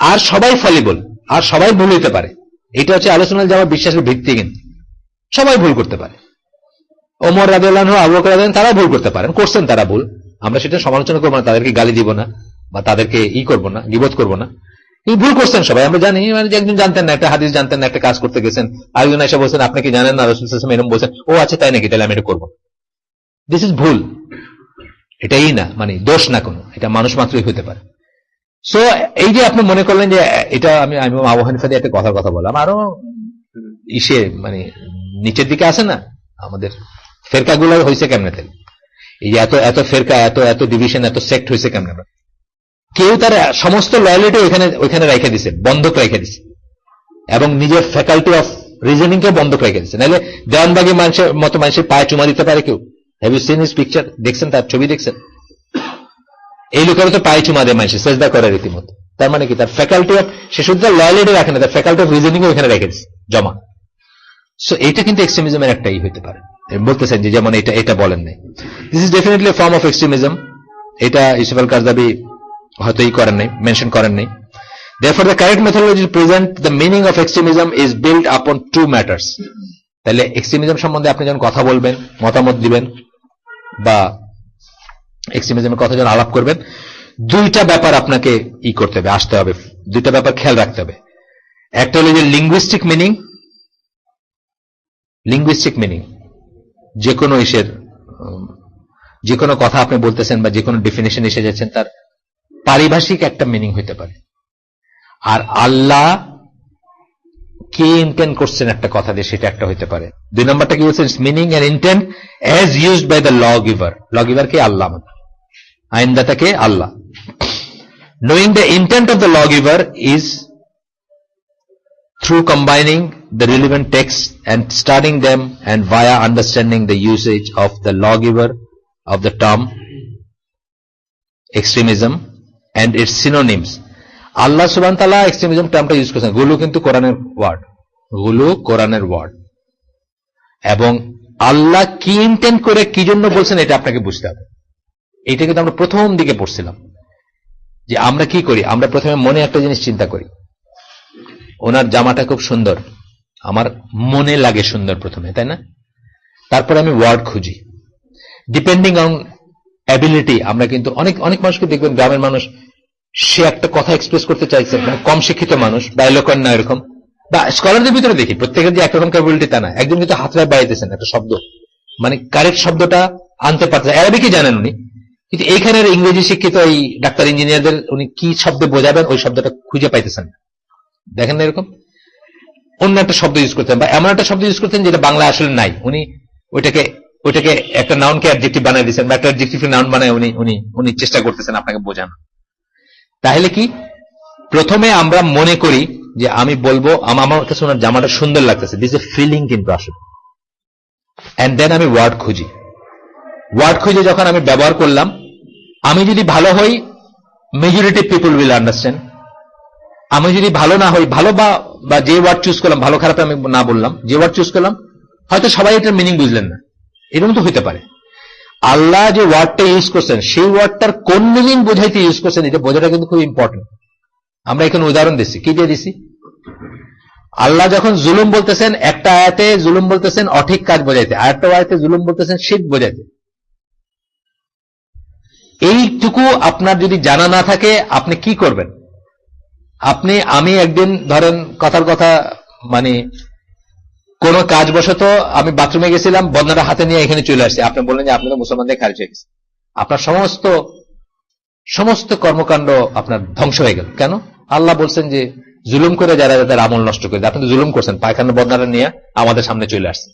আর সবাই ফলিবল, আর সবাই ভুল হইতে পারে। এটা হচ্ছে আলোচনার যে আমার বিশ্বাসের ভিত্তি, কিন্তু সবাই ভুল করতে পারে। ওমর রাদিয়াল্লাহু আনহু, আবু বকর রাদিয়াল্লাহু আনহু, তারা ভুল করতে পারেন, করছেন তারা ভুল, আমরা সেটা সমালোচনা করবো না, তাদেরকে গালি দিব না বা তাদেরকে করবো না, গীবত করবো না। এই ভুল করছেন সবাই, আমরা জানি। মানে একজন জানতেন না, একটা হাদিস জানতেন না, একটা কাজ করতে গেছেন, আরেকজন এসে বলছেন আপনি কি জানেন না রাসূল সাল্লাল্লাহু আলাইহি ওয়াসাল্লাম এরকম বলছেন, ও আচ্ছা তাই নাকি, তাহলে আমি এটা করবো। দিস ইজ ভুল, এটাই না, মানে দোষ না কোনো, এটা মানুষ মাত্রই হতে পারে। সো এই যে আপনি মনে করলেন যে এটা আমি আবু হানিফা দিয়ে একটা কথা বললাম, আরো মানে নিচের দিকে আছে না আমাদের ফেরকাগুলো হয়েছে কেমনে? তাহলে এই যে এত ফেরকা, এত ডিভিশন, এত সেক্ট হয়েছে কেমনে? কেউ তার সমস্ত লয়ালিটি ওইখানে রেখে দিছে, বন্ধক রেখে দিছে, এবং নিজের ফ্যাকাল্টি অফ রিজনিং কে বন্ধক রেখে দিছে। নাহলে দেওয়ানবাগী মানুষের মতো মানুষের পায়ে চুমা দিতে পারে কেউ? Have you seen his picture? দেখছেন তার ছবি? দেখছেন? এই লোকেরা তো পায়ে চুমা দেয় মানুষের, সেজদা করে রীতিমতো। তার মানে কি? তার ফ্যাকাল্টি অফ, সে শুধু তার লয়ালিটি রাখে না, তার ফ্যাকাল্টি অফ রিজনিং ওইখানে রেখে দিছে জমা। সো এটা কিন্তু এক্সট্রিমিজমের একটাই হইতে পারে। বলতেছেন যে যেমন এটা বলেন নাই, this is definitely form of extremism. এটা ইউসুফ আল কারজাবি হয়তো করেন নাই, মেনশন করেন নাই। Therefore the correct methodology to present the meaning of extremism is built upon 2 matters. তাহলে এক্সট্রিমিজম সম্বন্ধে আপনি যখন কথা বলবেন, মতামত দিবেন বা এক্সট্রিমিজমের কথা যখন আলাপ করবেন, 2টা ব্যাপার আপনাকে করতে হবে, আসতে হবে, 2টা ব্যাপার খেয়াল রাখতে হবে। একটা হলো যে লিঙ্গুইস্টিক মিনিং, যে কোনো যে কোনো কথা আপনি বলতেছেন বা যে কোনো ডেফিনেশন এসে যাচ্ছেন, তার পারিভাষিক একটা মিনিং হইতে পারে। আর আল্লাহ কে ইন্টেন্ড করছেন একটা কথা দিয়ে, সেটা একটা হইতে পারে। 2 নম্বরটা কি বলছেন? Meaning and intent as used by the law giver. Law giver কে? আল্লাহ, আইনদাতা কে? আল্লাহ। Knowing the intent of the law giver is through combining the relevant texts and studying them, and via understanding the usage of the lawgiver of the term extremism and its synonyms. আল্লাহ সুবহানাহু ওয়া তাআলা extremism টার্মটা use করেছেন। গুলু কিন্তু কোরআনের word, গুলু কোরআনের word, এবং আল্লাহ কি ইন্টেন্ড করে কি জন্য বলছেন এটা আপনাকে বুঝতে হবে। এইটা কিন্তু আমরা প্রথম দিকে পড়ছিলাম যে আমরা কি করি, আমরা প্রথমে মনে একটা জিনিস চিন্তা করি, ওনার জামাটা খুব সুন্দর, আমার মনে লাগে সুন্দর প্রথমে, তাই না? তারপরে আমি ওয়ার্ড খুঁজি, ডিপেন্ডিং অন অ্যাবিলিটি। আমরা কিন্তু অনেক অনেক মানুষকে দেখবেন, গ্রামের মানুষ, সে একটা কথা এক্সপ্রেস করতে চাইছে, মানে কম শিক্ষিত মানুষ বা এলোকন না এরকম, বা স্কলারদের ভিতরে দেখি প্রত্যেকের যে একরকম ক্যাপাবিলিটি তা না। একজন কিন্তু হাত রায় বাইতেছেন একটা শব্দ, মানে কারেক্ট শব্দটা আনতে পারছে, অ্যারাবিকই জানেন উনি, কিন্তু এইখানের ইংরেজি শিক্ষিত এই ডাক্তার ইঞ্জিনিয়ারদের উনি কি শব্দে বোঝাবেন ওই শব্দটা খুঁজে পাইতেছেন না। দেখেন না এরকম অন্য একটা শব্দ ইউজ করতেন, বা এমন একটা শব্দ ইউজ করতেন যেটা বাংলা আসলে নাই, উনি ওইটাকে একটা নাউনকে অ্যাডজেক্টিভ বানিয়ে দিচ্ছেন, বা একটা অ্যাডজেক্টিভ নাউন বানায় উনি চেষ্টা করতেছেন আপনাকে বোঝানো। তাহলে কি প্রথমে আমরা মনে করি যে আমি বলবো আমার কাছে ওনার জামাটা সুন্দর লাগতেছে, দিস এ ফিলিং কিন্তু আসলে, এন্ড দেন আমি ওয়ার্ড খুঁজি। ওয়ার্ড খুঁজে যখন আমি ব্যবহার করলাম, আমি যদি ভালো হই মেজরিটি পিপল উইল আন্ডারস্ট্যান্ড, আমি যদি ভালো না হই, ভালো বা যে ওয়ার্ড চুজ করলাম, ভালো খারাপ আমি না বললাম, যে ওয়ার্ড চুজ করলাম হয়তো সবাই এটার মিনিং বুঝলেন না, এরকম তো হইতে পারে। আল্লাহ যে ওয়ার্ডটা ইউজ করছেন সেই ওয়ার্ডটার কোন মিনিং বোঝাইতে ইউজ করছেন এটা বোঝাটা কিন্তু খুব ইম্পর্টেন্ট। আমরা এখানে উদাহরণ দিচ্ছি, কি দিয়ে দিছি? আল্লাহ যখন জুলুম বলতেছেন, একটা আয়াতে জুলুম বলতেছেন অঠিক কাজ বোঝাইতে, আরেকটা আয়াতে জুলুম বলতেছেন শিরক বোঝাইতে। এইটুকু আপনার যদি জানা না থাকে আপনি কি করবেন? আমি একদিন ধরেন কথার কথা, মানে কোন কাজ বশত আমি বাথরুমে গেছিলাম, বন্যাটা হাতে নিয়ে এখানে চলে আসছি, আপনি বললেন যে আপনি তো মুসলমানদের খারিজ হয়ে গেছে, আপনার সমস্ত কর্মকাণ্ড আপনার ধ্বংস হয়ে গেল। কেন? আল্লাহ বলছেন যে জুলুম করে যারা তাদের আমল নষ্ট করে, আপনি তো জুলুম করছেন, পায়খানা বন্যাটা নিয়ে আমাদের সামনে চলে আসছে।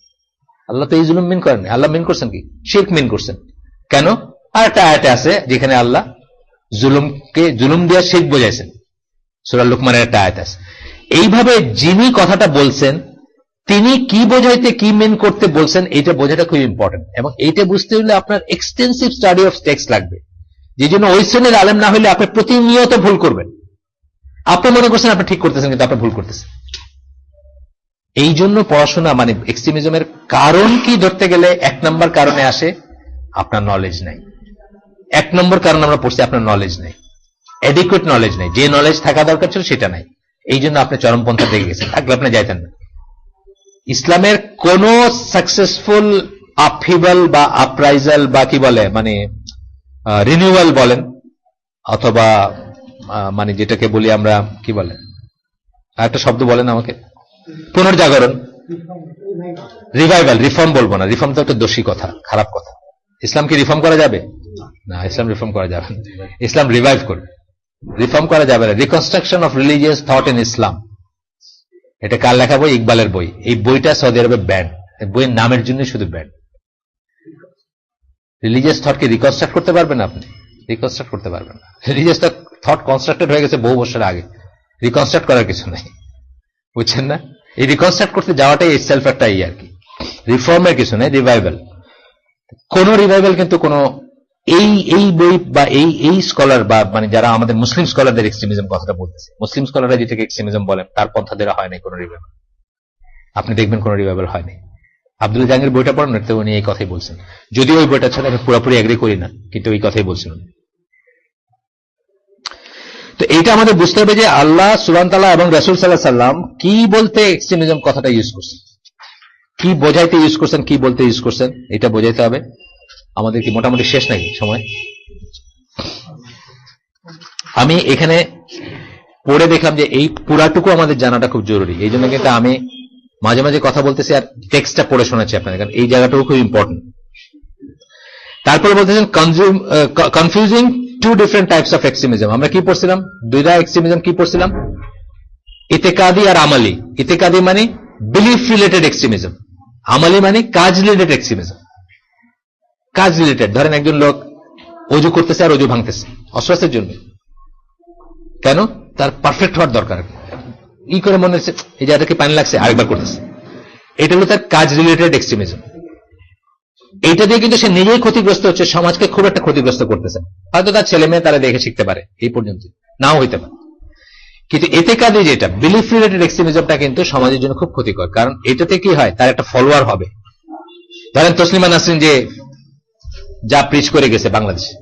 আল্লাহ তো এই জুলুম মিন করেন, আল্লাহ মিন করছেন কি? শিরক মিন করছেন। কেন? আর একটা আয়াতে আছে যেখানে আল্লাহ জুলুম দিয়ে শিরক বোঝাইছেন, সূরা লুকমানের একটা আয়াত আছে। এইভাবে যিনি কথাটা বলছেন তিনি কি বোঝাইতে কি মিন করতে বলছেন এটা বোঝাটা খুব ইম্পর্টেন্ট, এবং এইটা বুঝতে হলে আপনার এক্সটেন্সিভ স্টাডি অফ টেক্সট লাগবে, যে জন্য ওই শ্রেণীর আলেম না হলে আপনি প্রতিনিয়ত ভুল করবেন। আপনি মনে করছেন আপনি ঠিক করতেছেন, কিন্তু আপনি ভুল করতেছেন। এই জন্য পড়াশোনা, মানে এক্সট্রিমিজমের কারণ কি ধরতে গেলে 1 নম্বর কারণে আসে আপনার নলেজ নাই। 1 নম্বর কারণ আমরা পড়ছি আপনার নলেজ নাই, অ্যাডিকুয়েট নলেজ নাই, যে নলেজ থাকা দরকার ছিল সেটা নাই। এই জন্য আপনি চরমপন্থা দেখে গেছেন, থাকলে আপনি যাইতেন না। ইসলামের কোন সাকসেসফুল আপহিভাল বা আপরাইজাল বা কি বলে, মানে রিনিউয়াল বলেন, অথবা মানে যেটাকে বলি আমরা কি বলে, একটা শব্দ বলেন আমাকে, পুনর্জাগরণ, রিভাইভাল, রিফর্ম বলবো না, রিফর্ম তো একটা দোষী কথা, খারাপ কথা। ইসলাম কি রিফর্ম করা যাবে না? ইসলাম রিফর্ম করা যাবে না, ইসলাম রিভাইভ করবে, রিফর্ম করা যাবে না। Reconstruction of religious thought in Islam, এটা কার লেখা বই? ইকবালের বই। এই বইটা সৌদি আরবে ব্যান, বইয়ের নামের জন্য শুধু ব্যান। রিলিজিয়াস থটকে রিকনস্ট্রাক্ট করতে পারবেন আপনি? রিকনস্ট্রাক্ট করতে পারবেন না। রিলিজিয়াস থট কনস্ট্রাক্টেড হয়ে গেছে বহু বছর আগে, রিকনস্ট্রাক্ট করার কিছু নেই, বুঝছেন না? এই রিকনস্ট্রাক্ট করতে যাওয়াটাই সেলফ একটা আর কি, রিফর্মের কিছু নেই, রিভাইভাল। কোন রিভাইভাল কিন্তু কোন এই বই বা এই স্কলার বা মানে যারা আমাদের মুসলিম স্কলারদের এক্সট্রিমিজম কথাটা বলতেছে, মুসলিম স্কলাররা যেটাকে এক্সট্রিমিজম বলেন তার পন্থা দেওয়া হয় নাই কোন রিভাইভাল। আপনি দেখবেন কোন রিভাইভাল হয়নি। আব্দুল জাহাঙ্গীর বইটা পড়েন, তো উনি এই কথাই বলছেন, যদিও ওই বইটার সাথে আমি পুরোপুরি এগ্রি করি না, কিন্তু ওই কথাই বলছেন। তো এইটা আমাদের বুঝতে হবে যে আল্লাহ সুবহানাহু ওয়া তাআলা এবং রাসূল সাল্লাল্লাহু আলাইহি সাল্লাম কি বলতে এক্সট্রিমিজম কথাটা ইউজ করছেন, কি বোঝাইতে ইউজ করছেন, কি বলতে ইউজ করছেন, এটা বোঝাইতে হবে আমাদের। কি মোটামুটি শেষ নাকি সময়? আমি এখানে পড়ে দেখলাম যে এই পুরাটুকু আমাদের জানাটা খুব জরুরি, এই জন্য কিন্তু আমি মাঝে মাঝে কথা বলতেছি আর টেক্সটটা পড়ে শোনাচ্ছি আপনাদের, কারণ এই জায়গাটাও খুব ইম্পর্টেন্ট। তারপরে বলতেছেন confusing to different types of extremism. আমরা কি পড়ছিলাম? দুইটা এক্সট্রিমিজম কি পড়ছিলাম? ইতিকাদি আর আমালি। ইতিকাদি মানে বিলিফ রিলেটেড এক্সট্রিমিজম, আমালি মানে কাজ রিলেটেড এক্সট্রিমিজম। কাজ রিলেটেড, ধরেন একজন লোক অজু করতেছে আর অজু ভাঙতেছে অশ্বাসের জন্য, কেন? তার পারফেক্ট হওয়ার দরকার। ই করে মনে হচ্ছে এই জায়গাটা কি পানি লাগছে, আরেকবার করতেছে, এটা হলো তার কাজ রিলেটেড এক্সট্রিমিজম। এইটা দিয়ে কিন্তু সে নিজেই ক্ষতিগ্রস্ত হচ্ছে, সমাজকে খুব একটা ক্ষতিগ্রস্ত করতেছে। হয়তো তার ছেলে মেয়ে তারা দেখে শিখতে পারে, এই পর্যন্ত নাও হইতে পারে। কিন্তু এতে কাজে যেটা বিলিফ রিলেটেড এক্সট্রিমিজমটা কিন্তু সমাজের জন্য খুব ক্ষতিকর। কারণ এটাতে কি হয়, তার একটা ফলোয়ার হবে। ধরেন তসলিমা নাসরিন যে যা প্রিচ করে গেছে বাংলাদেশে,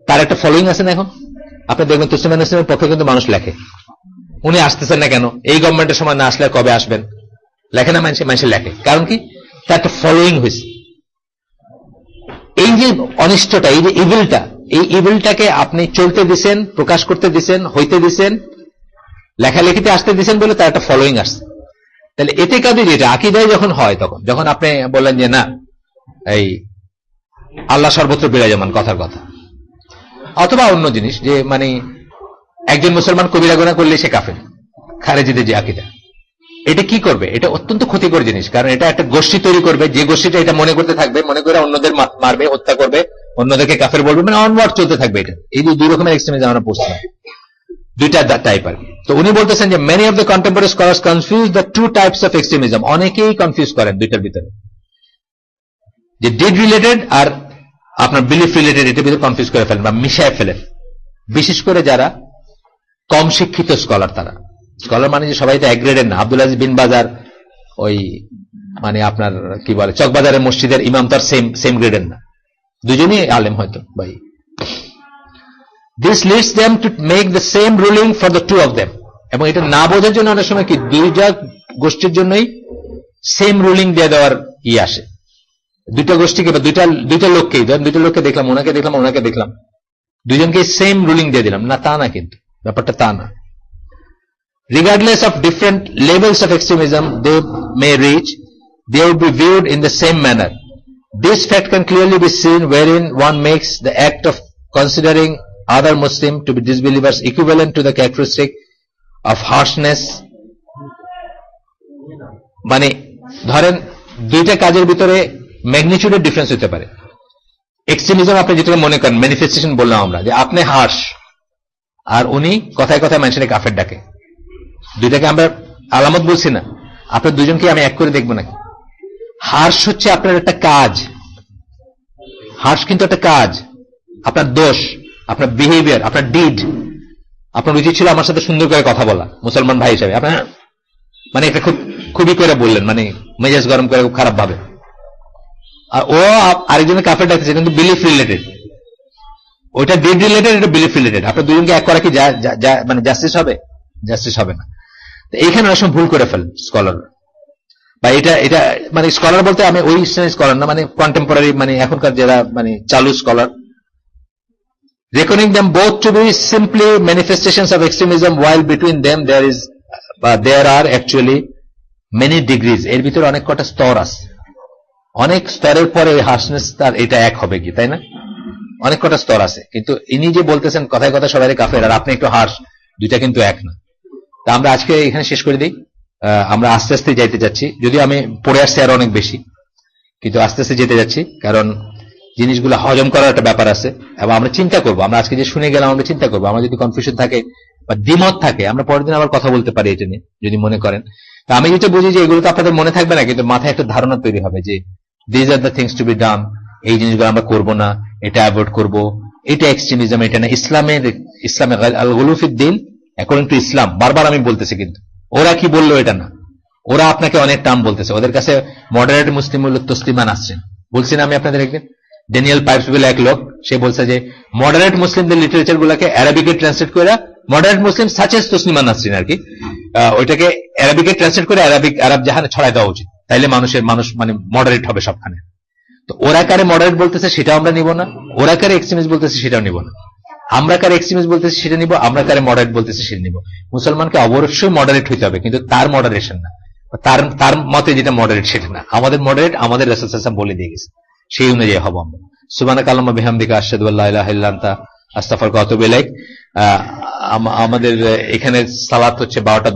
তার একটা ফলোইং আছে না এখন। আপনি দেখবেন তসলিমা নাসরিনের পক্ষে কিন্তু মানুষ লেখে, উনি আসতেছেন না কেন, এই গভর্নমেন্টের সময় না আসলে কবে আসবেন, লেখে না মানুষের লেখে। কারণ কি, তার একটা ফলোইং হয়েছে। এই যে অনিষ্টটা, এই যে ইভিলটা, এই ইভিলটাকে আপনি চলতে দিছেন, প্রকাশ করতে দিছেন, হইতে দিছেন, লেখালেখিতে আসতে দিছেন বলে তার একটা ফলোইং আসছে। তাহলে এতে কাজে যেটা আকীদায় যখন হয়, তখন যখন আপনি বললেন যে না এই আল্লাহ সর্বত্র বিরাজমান, কথার কথা, অথবা অন্য জিনিস যে মানে একজন মুসলমান কবিরা গুনাহ করলে সে কাফের, খারেজিদের যে আকীদা, এটা কি করবে, এটা অত্যন্ত ক্ষতিকর জিনিস। কারণ এটা একটা গোষ্ঠী তৈরি করবে, যে গোষ্ঠীটা এটা মনে করতে থাকবে, মনে করে অন্যদের মারবে, হত্যা করবে, অন্যদেরকে কাফের বলবে, মানে অনওয়ার্ড চলতে থাকবে। এটা এই দুই রকমের এক্সট্রিমিজম আমরা পড়ছিলাম, দুইটা টাইপ আর কি। তো উনি বলতেছেন যে many of the contemporary scholars confuse the two types of extremism. অনেকেই কনফিউজ করেন দুইটার ভিতরে, যে ডিড রিলেটেড আর আপনার বিলিফ রিলেটেড, এটার ভিতরে কনফিউজ করে ফেলেন বা মিশায় ফেলেন। বিশেষ করে যারা কম শিক্ষিত স্কলার, তারা স্কলার মানে যে সবাই তো এক গ্রেডের না। আব্দুল আজিজ বিন বাজার ওই মানে আপনার কি বলে চকবাজারের মসজিদের ইমাম তো আর সেম গ্রেডের না, দুজনই আলেম হয়তো ভাই। This leads them to make the same ruling for the two of them. এবং এটা না বোঝার জন্য অনেক সময় কি দুইটা গোষ্ঠীর জন্যই সেম রুলিং দিয়ে দেওয়ার আসে। দুইটা গোষ্ঠীকে বা দুইটা লোককেই, ধরেন দুইটা লোককে দেখলাম, ওনাকে দেখলাম, ওনাকে দেখলাম, দুইজনকে সেম রুলিং দিয়ে দিলাম না, তা না, কিন্তু ব্যাপারটা তা না। Regardless of different levels of extremism they may reach, they will be viewed in the same manner. This fact can clearly be seen wherein one makes the act of considering other Muslim to be disbelievers equivalent to the characteristic of harshness. মানে ধরেন দুইটা কাজের ভিতরে ম্যাগনিটিউডের difference হতে পারে। Extremism আপনি যেটাকে মনে করেন ম্যানিফেস্টেশন বললাম আমরা, যে আপনি হার্শ আর উনি কথায় কথায় মানুষের কাফের ডাকে, দুইটাকে আমরা আলামত বলছি না। আপনার দুজনকে আমি এক করে দেখবো নাকি? হার্শ হচ্ছে আপনার একটা কাজ, হার্শ কিন্তু একটা কাজ, আপনার দোষ, আপনার বিহেভিয়ার, আপনার ডিড। আপনার উচিত ছিল আমার সাথে সুন্দর করে কথা বলা, মুসলমান ভাই হিসাবে। আপনার মানে এটা খুবই করে বললেন, মানে মেজাজ গরম করে, খুব খারাপ ভাবে। আর ও আরেকজনের কাফের ডাকতেছে, কিন্তু বিলিফ রিলেটেড। ওইটা ডিড রিলেটেড, এটা বিলিফ রিলেটেড। আপনার দুজনকে এক করা কি মানে জাস্টিস হবে? জাস্টিস হবে না। এইখানে অনেক সময় ভুল করে ফেলেন স্কলার, বা এটা মানে স্কলার বলতে আমি ওই স্কলার না, মানে কন্টেম্পোরারি, মানে এখনকার যারা মানে চালু scholar, reckoning them both to be simply manifestations of extremism, while between them there are actually many degrees. এর ভিতরে অনেক কটা স্তর আছে, অনেক স্তরের পরে হার্শনেস তার এটা এক হবে কি, তাই না? অনেক কটা স্তর আছে। কিন্তু ইনি যে বলতেছেন কথায় কথা সবাই কাফের আর আপনি একটু হার্শ, দুইটা কিন্তু এক না। তা আমরা আজকে এখানে শেষ করে দিই। আমরা আস্তে আস্তে যাইতে যাচ্ছি, যদিও আমি পড়ে আসছি আরো অনেক বেশি, কিন্তু আস্তে আস্তে যেতে যাচ্ছি, কারণ জিনিসগুলো হজম করার একটা ব্যাপার আছে। এবং আমরা চিন্তা করবো, আমরা আজকে যে শুনে গেলাম আমরা চিন্তা করবো, আমার যদি কনফিউশন থাকে বা দ্বিমত থাকে, আমরা পরের দিন আবার কথা বলতে পারি এটা নিয়ে, যদি মনে করেন। তা আমি যেটা বুঝি যে এগুলো তো আপনাদের মনে থাকবে না, কিন্তু মাথায় একটা ধারণা তৈরি হবে যে this are the things to be done, এই জিনিসগুলো আমরা করবো না, এটা অ্যাভয়েড করবো, এটা এক্সট্রিমিজম, এটা না। ইসলামের আল গুলুফিদ্দিন অ্যাকর্ডিং টু ইসলাম, বারবার আমি বলতেছি, কিন্তু ওরা কি বললো এটা না, ওরা আপনাকে অনেক টার্ম বলতেছে। ওদের কাছে মডারেট মুসলিম হল তসলিমা নাসরিন, বলছি না আমি আপনাদের একদিন। ড্যানিয়েল পাইপস বলে এক লোক, সে বলছে যে মডারেট মুসলিমদের লিটারেচার গুলাকে অ্যারাবিকে ট্রান্সলেট করে, moderate Muslim such as Taslima Nasrin আর কি, ওইটাকে অ্যারাবিকে ট্রান্সলেট করে আরব জাহানে ছড়াই দেওয়া উচিত, তাইলে মানুষ মানে মডারেট হবে সবখানে। তো ওরা কারে মডারেট বলতেছে সেটাও আমরা নিব না, ওরা কারে এক্সট্রিমিস্ট বলতেছে সেটাও নিব না। আমরা কারে এক্সট্রিমিস্ট বলতেছি সেটা নিব, আমরা কারে মডারেট বলতেছি সেটা নিব। মুসলমানকে অবশ্যই মডারেট হইতে হবে, কিন্তু তার মডারেশন না, তার মতে যেটা মডারেট সেটা না। আমাদের মডারেট আমাদের রাসূল সাল্লাল্লাহু আলাইহি ওয়াসাল্লাম বলে দিয়ে গেছে, সেই অনুযায়ী হব আমরা। সুবহানাকা আল্লাহুম্মা বিহামদিকা আশহাদু আল্লা ইলাহা ইল্লা আনতা আস্তাগফিরুকা ওয়া আতুবু ইলাইক। আমাদের এখানে সালাত হচ্ছে 12টা